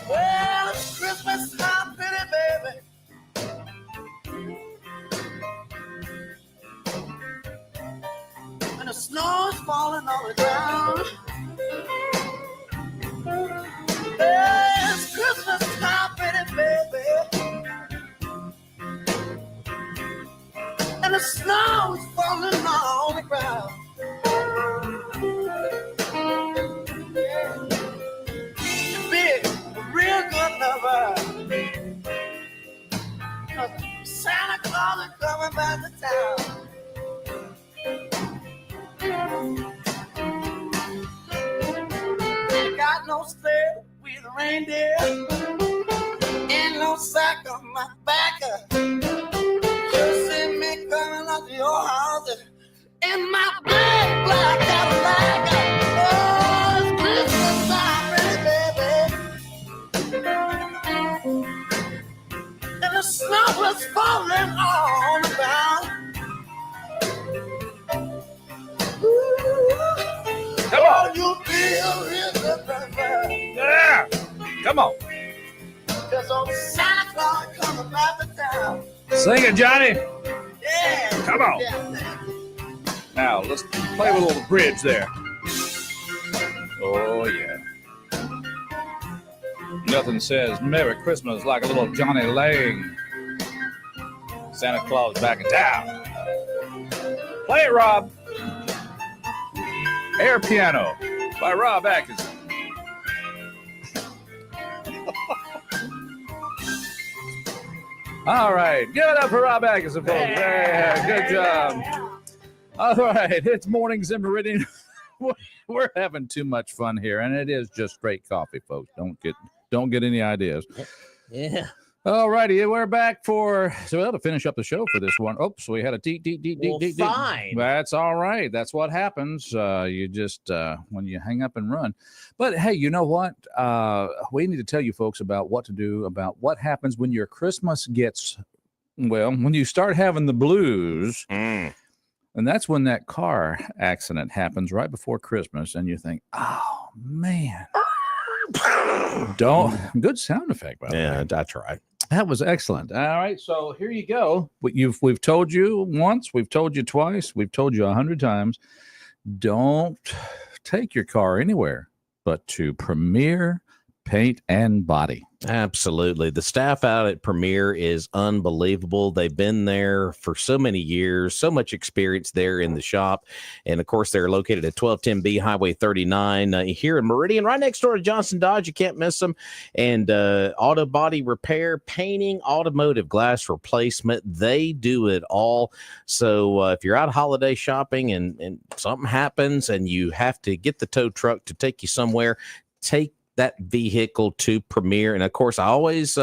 Well, it's Christmas time, pretty baby. And the snow is falling on the ground. Well, it's Christmas time, pretty baby. And the snow is falling on the ground. Real good lover. Santa Claus is coming back to town. Got no sleigh with a reindeer, and no sack on my back. You see me coming up to your house in my big black Cadillac. Oh, it's Christmas time, really, baby. Come on. Cause old Santa Claus coming about the town. Sing it, Johnny. Yeah. Come on. Now, let's play with a little bridge there. Oh, yeah. Nothing says Merry Christmas like a little Johnny Lang. Santa Claus back in town. Play it, Rob. Air Piano by Rob Atkinson. All right. Give it up for Rob Atkinson, folks. Yeah, good job. All right. It's Mornings in Meridian. We're having too much fun here, and it is just straight coffee, folks. Don't get any ideas. Yeah. All righty, we're back to finish up the show for this one. Oops, we had a deep. Fine. That's all right. That's what happens. You just when you hang up and run. But hey, you know what? We need to tell you folks about what to do about what happens when your Christmas gets when you start having the blues. And that's when that car accident happens right before Christmas, and you think, "Oh man." Good sound effect, by the way. Yeah, that's right. That was excellent. All right, so here you go. We've told you once, we've told you twice, we've told you 100 times. Don't take your car anywhere but to Premier Paint and Body. Absolutely. The staff out at Premier is unbelievable. They've been there for so many years, so much experience there in the shop. And of course, they're located at 1210B Highway 39 here in Meridian, right next door to Johnson Dodge. You can't miss them. And auto body repair, painting, automotive glass replacement. They do it all. So if you're out holiday shopping and something happens and you have to get the tow truck to take you somewhere, take that vehicle to Premier. And of course, it's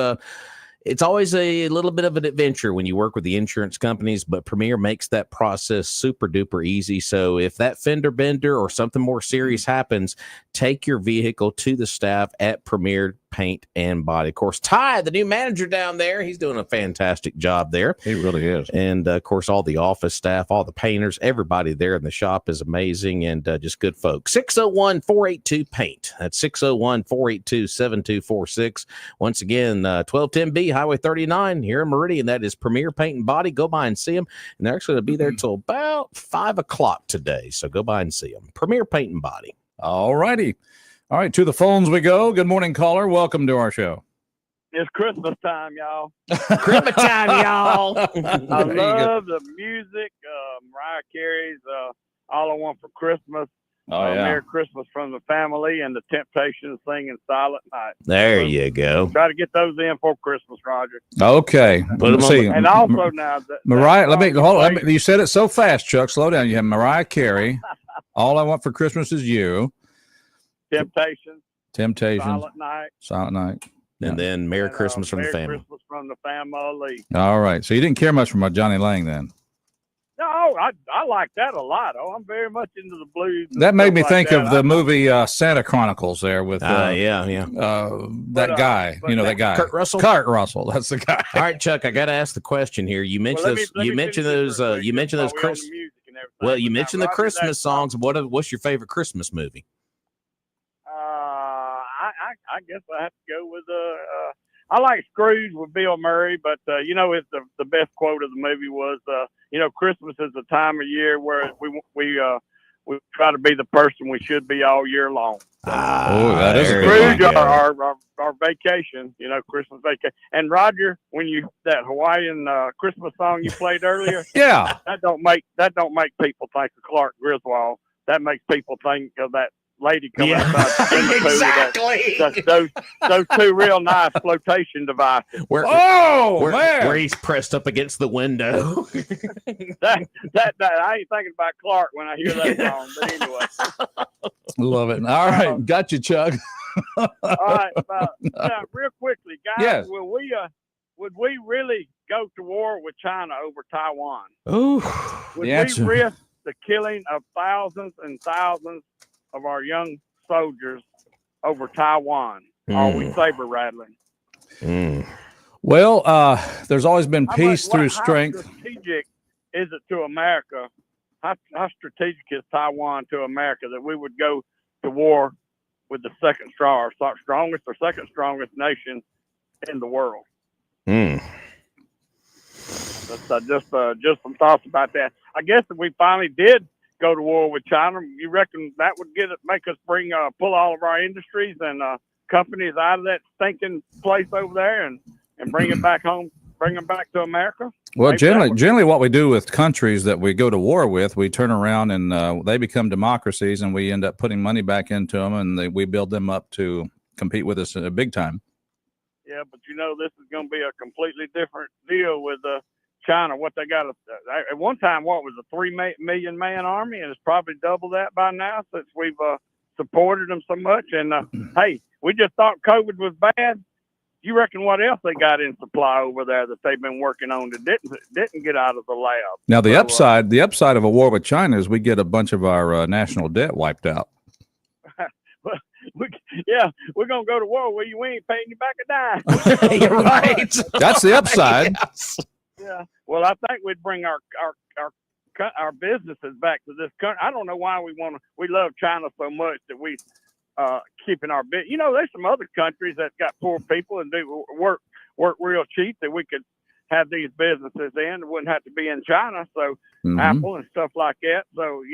always a little bit of an adventure when you work with the insurance companies, but Premier makes that process super duper easy. So if that fender bender or something more serious happens, take your vehicle to the staff at Premier Paint and Body. Of course, Ty, the new manager down there, he's doing a fantastic job there. He really is. And of course, all the office staff, all the painters, everybody there in the shop is amazing and just good folks. 601-482-PAINT. That's 601-482-7246. Once again, 1210B Highway 39 here in Meridian. That is Premier Paint and Body. Go by and see them. And they're actually going to be there till about 5 o'clock today. So go by and see them. Premier Paint and Body. All righty. All right, to the phones we go. Good morning, caller. Welcome to our show. It's Christmas time, y'all. Christmas time, y'all. I love the music. Mariah Carey's All I Want for Christmas. Oh, yeah. Merry Christmas from the Family and the Temptations singing Silent Night. There you go. Try to get those in for Christmas, Roger. Okay. Let's see. And also now, Mariah, you said it so fast, Chuck. Slow down. You have Mariah Carey. All I Want for Christmas is You. Temptations. Silent Night. And then Merry Christmas from the Family. Merry Christmas from the Family. All right. So you didn't care much for Johnny Lang then? No, I like that a lot. Oh, I'm very much into the blues. That made me think of the movie Santa Chronicles there with that guy. That guy. Kurt Russell. Kurt Russell. That's the guy. All right, Chuck, I got to ask the question here. You mentioned you mentioned those Christmas songs. What's your favorite Christmas movie? I guess I have to go with I like Scrooge with Bill Murray, but it's the best quote of the movie was Christmas is the time of year where we try to be the person we should be all year long. That is a Scrooge our vacation, Christmas vacation. And Roger, when that Hawaiian Christmas song you played earlier, yeah, that don't make people think of Clark Griswold. That makes people think of that lady coming outside the exactly. Those two real nice flotation devices. Where he's pressed up against the window. that I ain't thinking about Clark when I hear that song. But anyway, love it. All right, got you, Chuck. All right, real quickly, guys. Yes. Would we really go to war with China over Taiwan? Ooh, would we risk the killing of thousands and thousands of our young soldiers over Taiwan? Are we saber rattling? Well, there's always been peace through strength. How strategic is it to America? How strategic is Taiwan to America that we would go to war with the second strongest or second strongest nation in the world. That's just some thoughts about that. I guess if we finally did go to war with China, you reckon that would make us pull all of our industries and companies out of that stinking place over there and bring it back home, bring them back to America? Well, Maybe generally what we do with countries that we go to war with, we turn around and they become democracies, and we end up putting money back into them, and we build them up to compete with us big time. Yeah, but this is going to be a completely different deal with China. What they got at one time, what was a 3 million man army, and it's probably double that by now since we've supported them so much. And hey, we just thought COVID was bad. You reckon what else they got in supply over there that they've been working on that didn't get out of the lab? Now the upside of a war with China is we get a bunch of our national debt wiped out. We're gonna go to war where we ain't paying you back a dime. You're right. That's the upside. Yes. Yeah. Well, I think we'd bring our businesses back to this country. I don't know why we love China so much that we keeping our bit. There's some other countries that got poor people and do work real cheap that we could have these businesses in. It wouldn't have to be in China. So Apple and stuff like that. So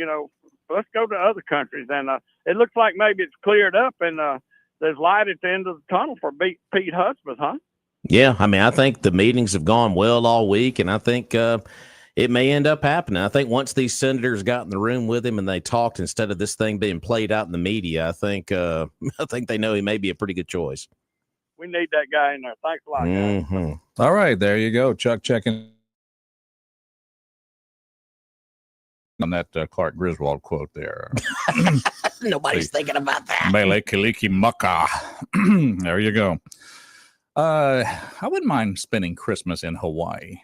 let's go to other countries. And it looks like maybe it's cleared up and there's light at the end of the tunnel for Pete Husband, huh? Yeah, I mean, I think the meetings have gone well all week, and I think it may end up happening. I think once these senators got in the room with him and they talked instead of this thing being played out in the media, I think they know he may be a pretty good choice. We need that guy in there. Thanks a lot, guys. All right, there you go. Chuck checking on that Clark Griswold quote there. Nobody's thinking about that. Mele Kaliki Mucka. There you go. I wouldn't mind spending Christmas in Hawaii.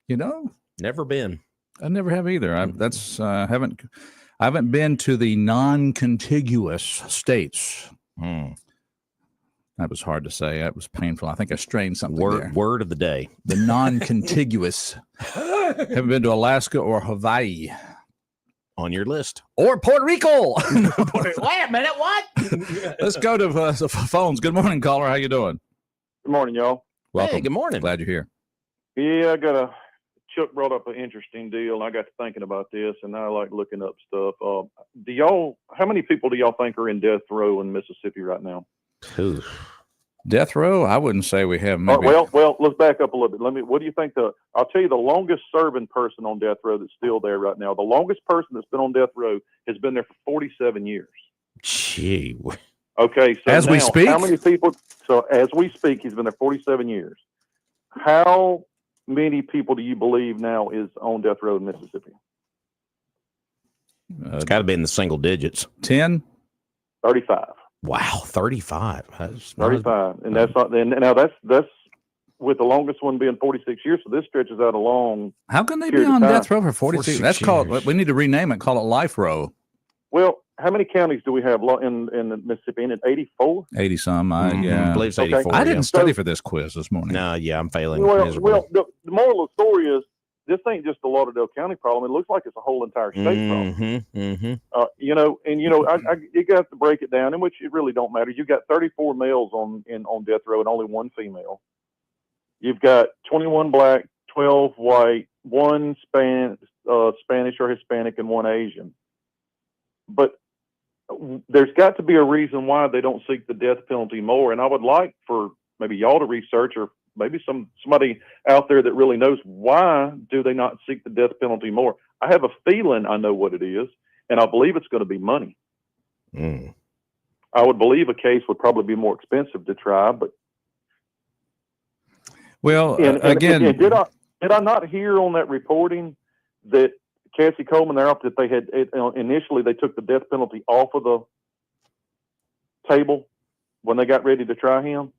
Never been. I never have either. I haven't been to the non-contiguous states. That was hard to say. That was painful. I think I strained something there. Word of the day. The non-contiguous. Haven't been to Alaska or Hawaii. On your list. Or Puerto Rico. Wait a minute, what? Let's go to the phones. Good morning, caller. How you doing? Good morning, y'all. Welcome. Hey, good morning. Glad you're here. Yeah, Chuck brought up an interesting deal, and I got to thinking about this, and I like looking up stuff. How many people do y'all think are in death row in Mississippi right now? Death row? I wouldn't say we have. Maybe. Well, let's back up a little bit. What do you think? I'll tell you the longest serving person on death row that's still there right now. The longest person that's been on death row has been there for 47 years. Gee. Okay, so as we speak, how many people? So as we speak, he's been there 47 years. How many people do you believe now is on death row in Mississippi? It's got to be in the single digits. 10? 35. Wow, 35. That's 35, and that's not. And now that's with the longest one being 46 years. So this stretches out a long. How can they be on death row for 46? That's called. We need to rename it. Call it life row. Well, how many counties do we have in Mississippi? In 84? 80 some. Yeah, I believe it's 84. I didn't study for this quiz this morning. No, yeah, I'm failing. Well, the moral of the story is this ain't just a Lauderdale County problem. It looks like it's a whole entire state problem. You got to break it down, in which it really don't matter. You got 34 males on death row and only one female. You've got 21 black, 12 white, one Spanish or Hispanic, and one Asian. But there's got to be a reason why they don't seek the death penalty more. And I would like for maybe y'all to research, or maybe somebody out there that really knows, why do they not seek the death penalty more? I have a feeling I know what it is, and I believe it's going to be money. I would believe a case would probably be more expensive to try, but again, did I not hear on that reporting that Cassie Coleman there, that they had initially they took the death penalty off of the table when they got ready to try him?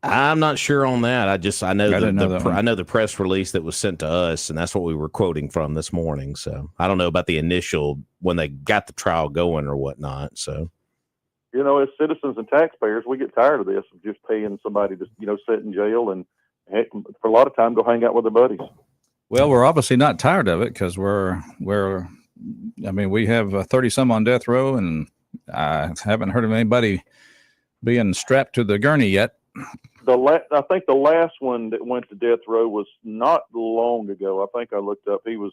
I'm not sure on that. I know the press release that was sent to us, and that's what we were quoting from this morning. So I don't know about the initial when they got the trial going or whatnot. So, as citizens and taxpayers, we get tired of this, of just paying somebody to sit in jail and for a lot of time go hang out with their buddies. Well, we're obviously not tired of it because we're I mean, we have 30 some on death row, and I haven't heard of anybody being strapped to the gurney yet. I think the last one that went to death row was not long ago. I think I looked up. He was.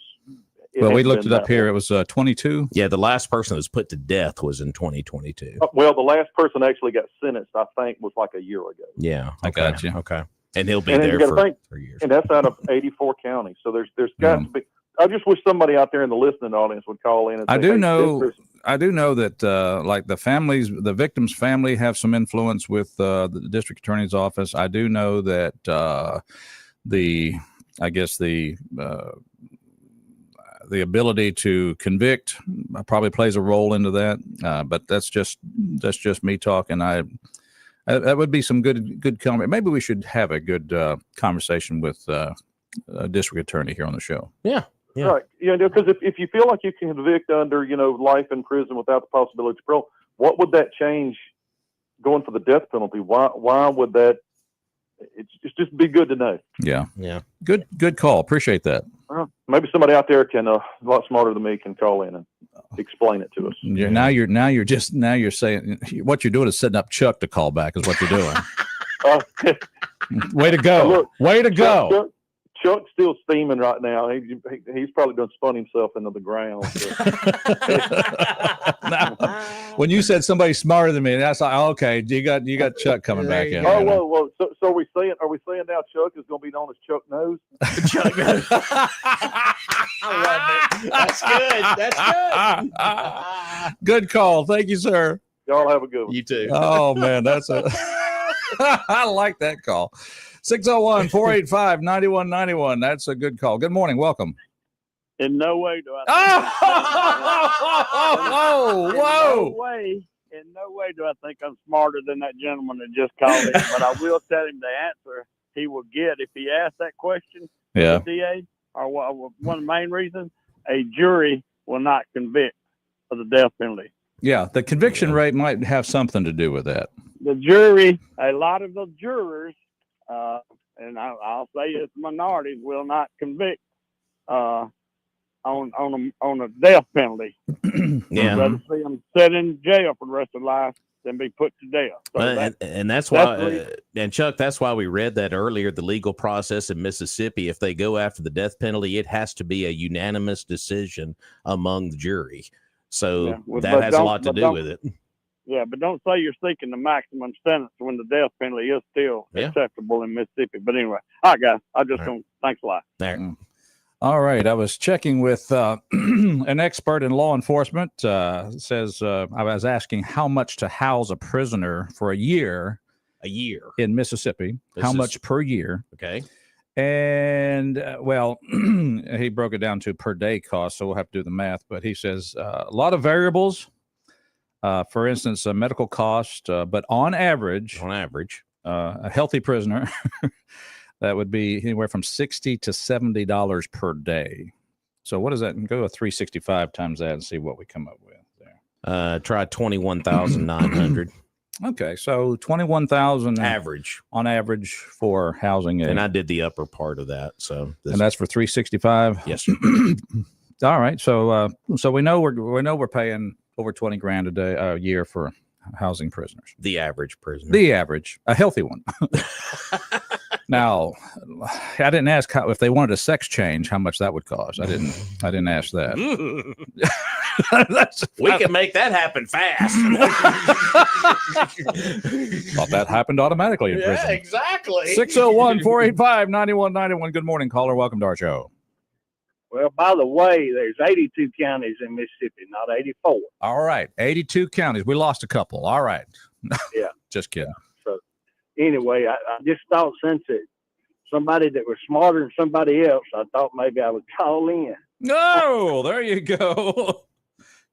Well, we looked it up here. It was 22. Yeah, the last person that was put to death was in 2022. Well, the last person actually got sentenced, I think, was like a year ago. Yeah, I got you. Okay, and he'll be And there you gotta for think, 3 years. and that's out of 84 counties. So there's got to be. I just wish somebody out there in the listening audience would call in. And I say, do hey, know. I do know that like the victim's family have some influence with the district attorney's office. I do know that the ability to convict probably plays a role into that. But that's just me talking. That would be some good comment. Maybe we should have a good conversation with a district attorney here on the show. Yeah. Yeah. Right. Because if you feel like you can convict under, life in prison without the possibility of parole, what would that change going for the death penalty? Why would that? It's just be good to know. Yeah. Yeah. Good call. Appreciate that. Maybe somebody out there can a lot smarter than me can call in and explain it to us. Yeah. Now you're saying what you're doing is setting up Chuck to call back is what you're doing. Way to go. Look, Way to go. Chuck's still steaming right now. He's probably done spun himself into the ground. So. Now, when you said somebody smarter than me, that's like, okay, you got Chuck coming back in. Oh, well. So are we saying now Chuck is going to be known as Chuck Nose? Chuck Nose. I love it. That's good. That's good. Good call. Thank you, sir. Y'all have a good one. You too. Oh man, that's I like that call. 601-485-9191. That's a good call. Good morning. Welcome. In no way do I. In no way do I think I'm smarter than that gentleman that just called in. But I will tell him the answer he will get if he asks that question. Yeah. The DA, or one of the main reasons, a jury will not convict of the death penalty. Yeah, the conviction rate might have something to do with that. The jury, a lot of the jurors, and I'll say it's minorities, will not convict on a death penalty. Yeah. Rather see them sit in jail for the rest of their life than be put to death. So and that's why, and Chuck, that's why we read that earlier. The legal process in Mississippi, if they go after the death penalty, it has to be a unanimous decision among the jury. So that has a lot to do with it. Yeah, but don't say you're seeking the maximum sentence when the death penalty is still acceptable in Mississippi. But anyway, all right, guys, thanks a lot. There. All right, I was checking with an expert in law enforcement. Says I was asking how much to house a prisoner for a year. A year in Mississippi. How much per year? Okay. And well, he broke it down to per day cost, so we'll have to do the math. But he says a lot of variables. For instance, medical cost, but on average, a healthy prisoner that would be anywhere from $60 to $70 per day. So what does that? Go to 365 times that and see what we come up with there. Try 21,900. Okay, so 21,000 average on average for housing, and I did the upper part of that. So and that's for 365. Yes, sir. All right, so we know we're paying over $20,000 a year for housing prisoners. The average prisoner. The average, a healthy one. Now, I didn't ask if they wanted a sex change, how much that would cost. I didn't ask that. We can make that happen fast. Thought that happened automatically in prison. Exactly. 601-485-9191. Good morning, caller. Welcome to our show. Well, by the way, there's 82 counties in Mississippi, not 84. All right. 82 counties. We lost a couple. All right. Yeah. Just kidding. So anyway, I just thought since it somebody that was smarter than somebody else, I thought maybe I would call in. No, there you go.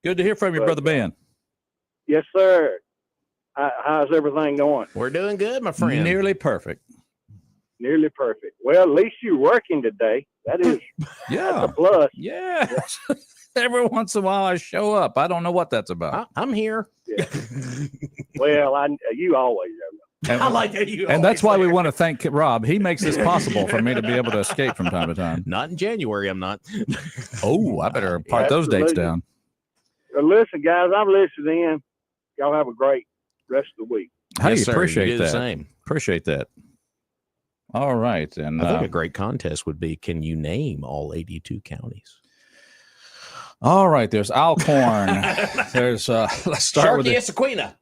Good to hear from you, Brother Ben. Yes, sir. How's everything going? We're doing good, my friend. Nearly perfect. Nearly perfect. Well, at least you're working today. That is that's a plus. Yes. Every once in a while I show up. I don't know what that's about. I'm here. Yeah. Well, you always And, I like that you. and that's why we want to thank Rob. He makes this possible for me to be able to escape from time to time. Not in January, I'm not. Oh, I better part those dates down. Listen, guys, I'm listening in. Y'all have a great rest of the week. Hey, Yes, sir. appreciate You do the that. same. Appreciate that. All right. And I think a great contest would be, can you name all 82 counties? all right, there's Alcorn. There's let's start with Sequina.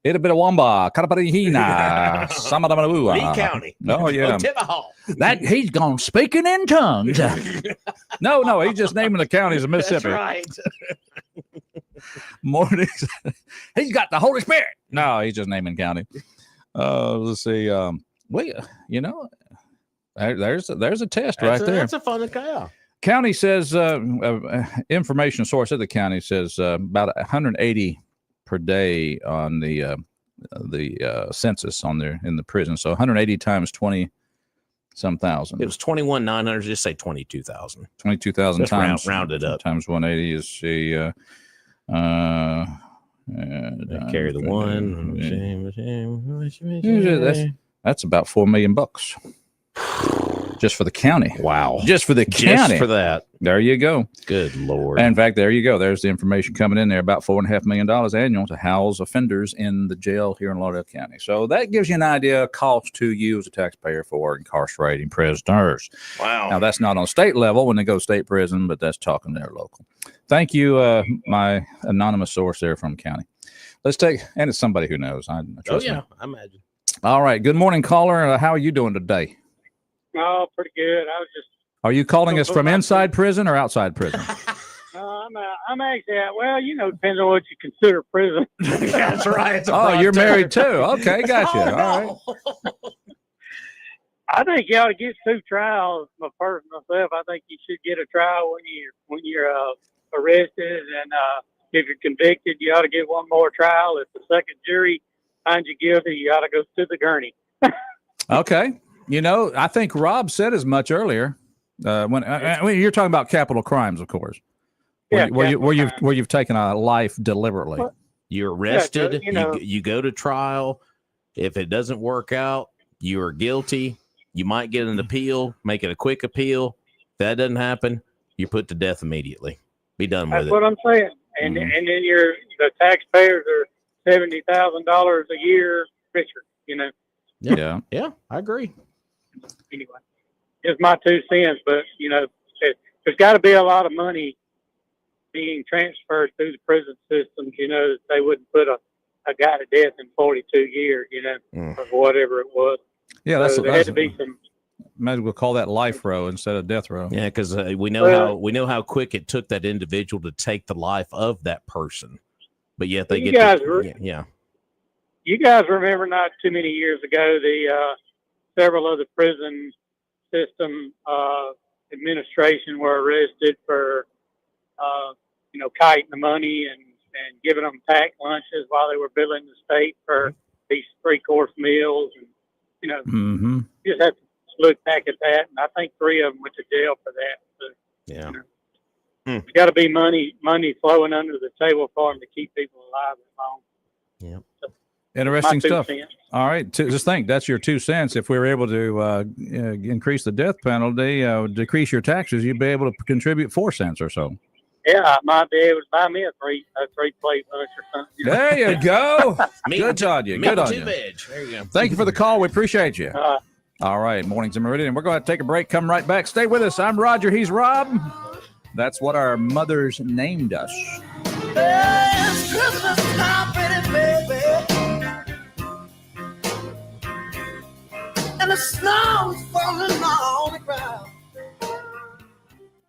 Ittabitawamba, Kataparihina, Samadamaua. Lee County. Oh yeah. Tibahaw. That he's gone speaking in tongues. No, he's just naming the counties of Mississippi. That's right. Mornings. He's got the Holy Spirit. No, he's just naming county. Let's see. Wait, there's a test right there. That's a fun guy. County says information source of the county says about 180 per day on the census on there in the prison. So 180 times 20 some thousand. It was 21,900. Just say 22,000. 22,000 times rounded up times 180 is the carry the one. That's about $4 million just for the county. Wow. Just for the county. Just for that. There you go. Good Lord. And in fact, there you go. There's the information coming in there, about $4.5 million annual to house offenders in the jail here in Lauderdale County. So that gives you an idea of cost to you as a taxpayer for incarcerating prisoners. Wow. Now, that's not on state level when they go to state prison, but that's talking there local. Thank you, my anonymous source there from county. Let's take, and it's somebody who knows. I trust me. I imagine. All right. Good morning, caller. How are you doing today? Oh, pretty good. I was just. Are you calling us from inside prison or outside prison? I'm actually at, well, depends on what you consider prison. That's right. Oh, you're married too. Okay, gotcha. All right. I think you ought to get 2 trials. Myself, I think you should get a trial when you're arrested, and if you're convicted, you ought to get one more trial. If the second jury finds you guilty, you ought to go to the gurney. Okay. I think Rob said as much earlier. When you're talking about capital crimes, of course. Where you've taken a life deliberately. You're arrested. You go to trial. If it doesn't work out, you are guilty. You might get an appeal, make it a quick appeal. If that doesn't happen, you're put to death immediately. Be done with it. That's what I'm saying. And then the taxpayers are $70,000 a year richer. Yeah, I agree. Anyway, just my 2 cents. But there's got to be a lot of money being transferred through the prison systems. They wouldn't put a guy to death in 42 years. Or whatever it was. Yeah, there had to be some. Might as well call that life row instead of death row. Yeah, because we know how quick it took that individual to take the life of that person, but yet they You guys remember not too many years ago several of the prison system administration were arrested for kiting the money and giving them packed lunches while they were billing the state for these 3-course meals, and you just have to look back at that, and I think 3 of them went to jail for that. So, there's got to be money flowing under the table for them to keep people alive that long. Yeah. So, interesting stuff. Cents. All right, just think that's your 2 cents. If we were able to increase the death penalty, decrease your taxes, you'd be able to contribute 4 cents or so. Yeah, I might be able to buy me a three plate lunch or something. There you go. Good on you. Good on you. There you go. Thank you for the call. We appreciate you. All right, Mornings in Meridian. We're going to take a break. Come right back. Stay with us. I'm Roger. He's Rob. That's what our mothers named us. It's Christmas time, pretty baby. And the snow is falling on the ground.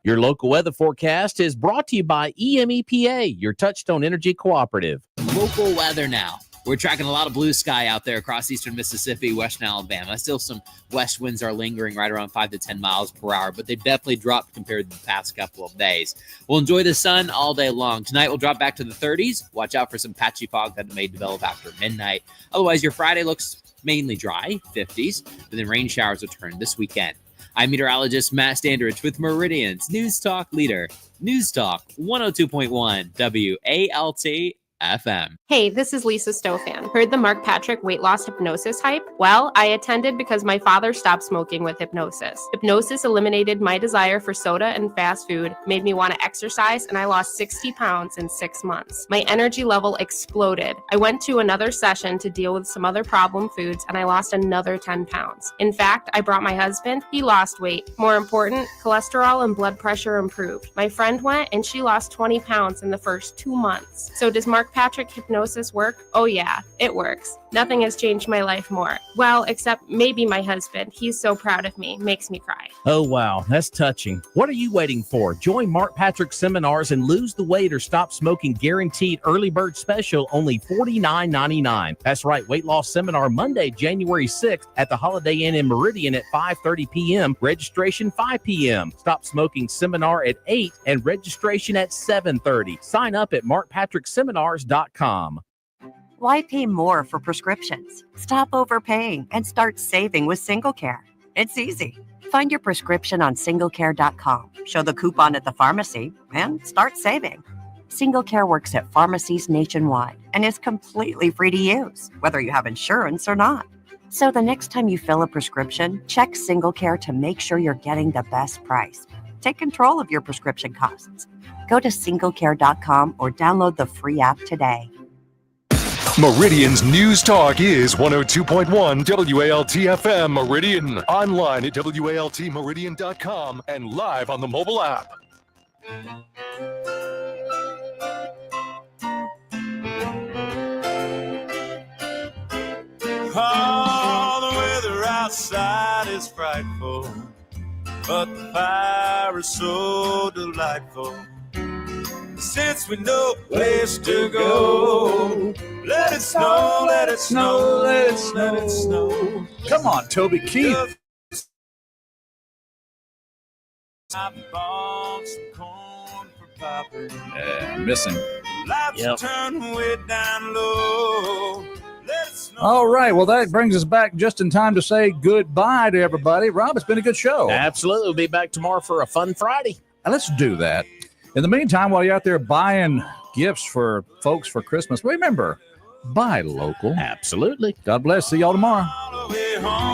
Your local weather forecast is brought to you by EMEPA, your Touchstone Energy Cooperative. Local weather now. We're tracking a lot of blue sky out there across eastern Mississippi, western Alabama. Still some west winds are lingering right around 5 to 10 miles per hour, but they've definitely dropped compared to the past couple of days. We'll enjoy the sun all day long. Tonight we'll drop back to the 30s. Watch out for some patchy fog that may develop after midnight. Otherwise, your Friday looks mainly dry, 50s, but then rain showers will turn this weekend. I'm meteorologist Matt Standridge with Meridian's News Talk leader, News Talk 102.1 WALT FM. Hey, this is Lisa Stofan. Heard the Mark Patrick weight loss hypnosis hype? Well, I attended because my father stopped smoking with hypnosis. Hypnosis eliminated my desire for soda and fast food, made me want to exercise, and I lost 60 pounds in 6 months. My energy level exploded. I went to another session to deal with some other problem foods, and I lost another 10 pounds. In fact, I brought my husband. He lost weight. More important, cholesterol and blood pressure improved. My friend went, and she lost 20 pounds in the first 2 months. So does Mark Patrick hypnosis work? Oh yeah, it works. Nothing has changed my life more. Well, except maybe my husband. He's so proud of me. Makes me cry. Oh, wow. That's touching. What are you waiting for? Join Mark Patrick seminars and lose the weight or stop smoking guaranteed early bird special, only $49.99. That's right. Weight loss seminar Monday, January 6th at the Holiday Inn in Meridian at 5:30 p.m. Registration 5 p.m. Stop smoking seminar at 8 and registration at 7:30. Sign up at markpatrickseminars.com. Why pay more for prescriptions? Stop overpaying and start saving with SingleCare. It's easy. Find your prescription on singlecare.com, show the coupon at the pharmacy, and start saving. SingleCare works at pharmacies nationwide and is completely free to use, whether you have insurance or not. So the next time you fill a prescription, check SingleCare to make sure you're getting the best price. Take control of your prescription costs. Go to singlecare.com or download the free app today. Meridian's News Talk is 102.1 WALT FM Meridian. Online at WALTmeridian.com and live on the mobile app. Oh, the weather outside is frightful, but the fire is so delightful. Since we know place to go, let it snow, let it snow, let it snow, let it snow. Come on, Toby Keith. I bought some corn for popping. Yeah, I'm missing. Lights turn way down low. Let it snow. All right. Well, that brings us back just in time to say goodbye to everybody. Rob, it's been a good show. Absolutely. We'll be back tomorrow for a fun Friday. Let's do that. In the meantime, while you're out there buying gifts for folks for Christmas, remember, buy local. Absolutely. God bless. See y'all tomorrow.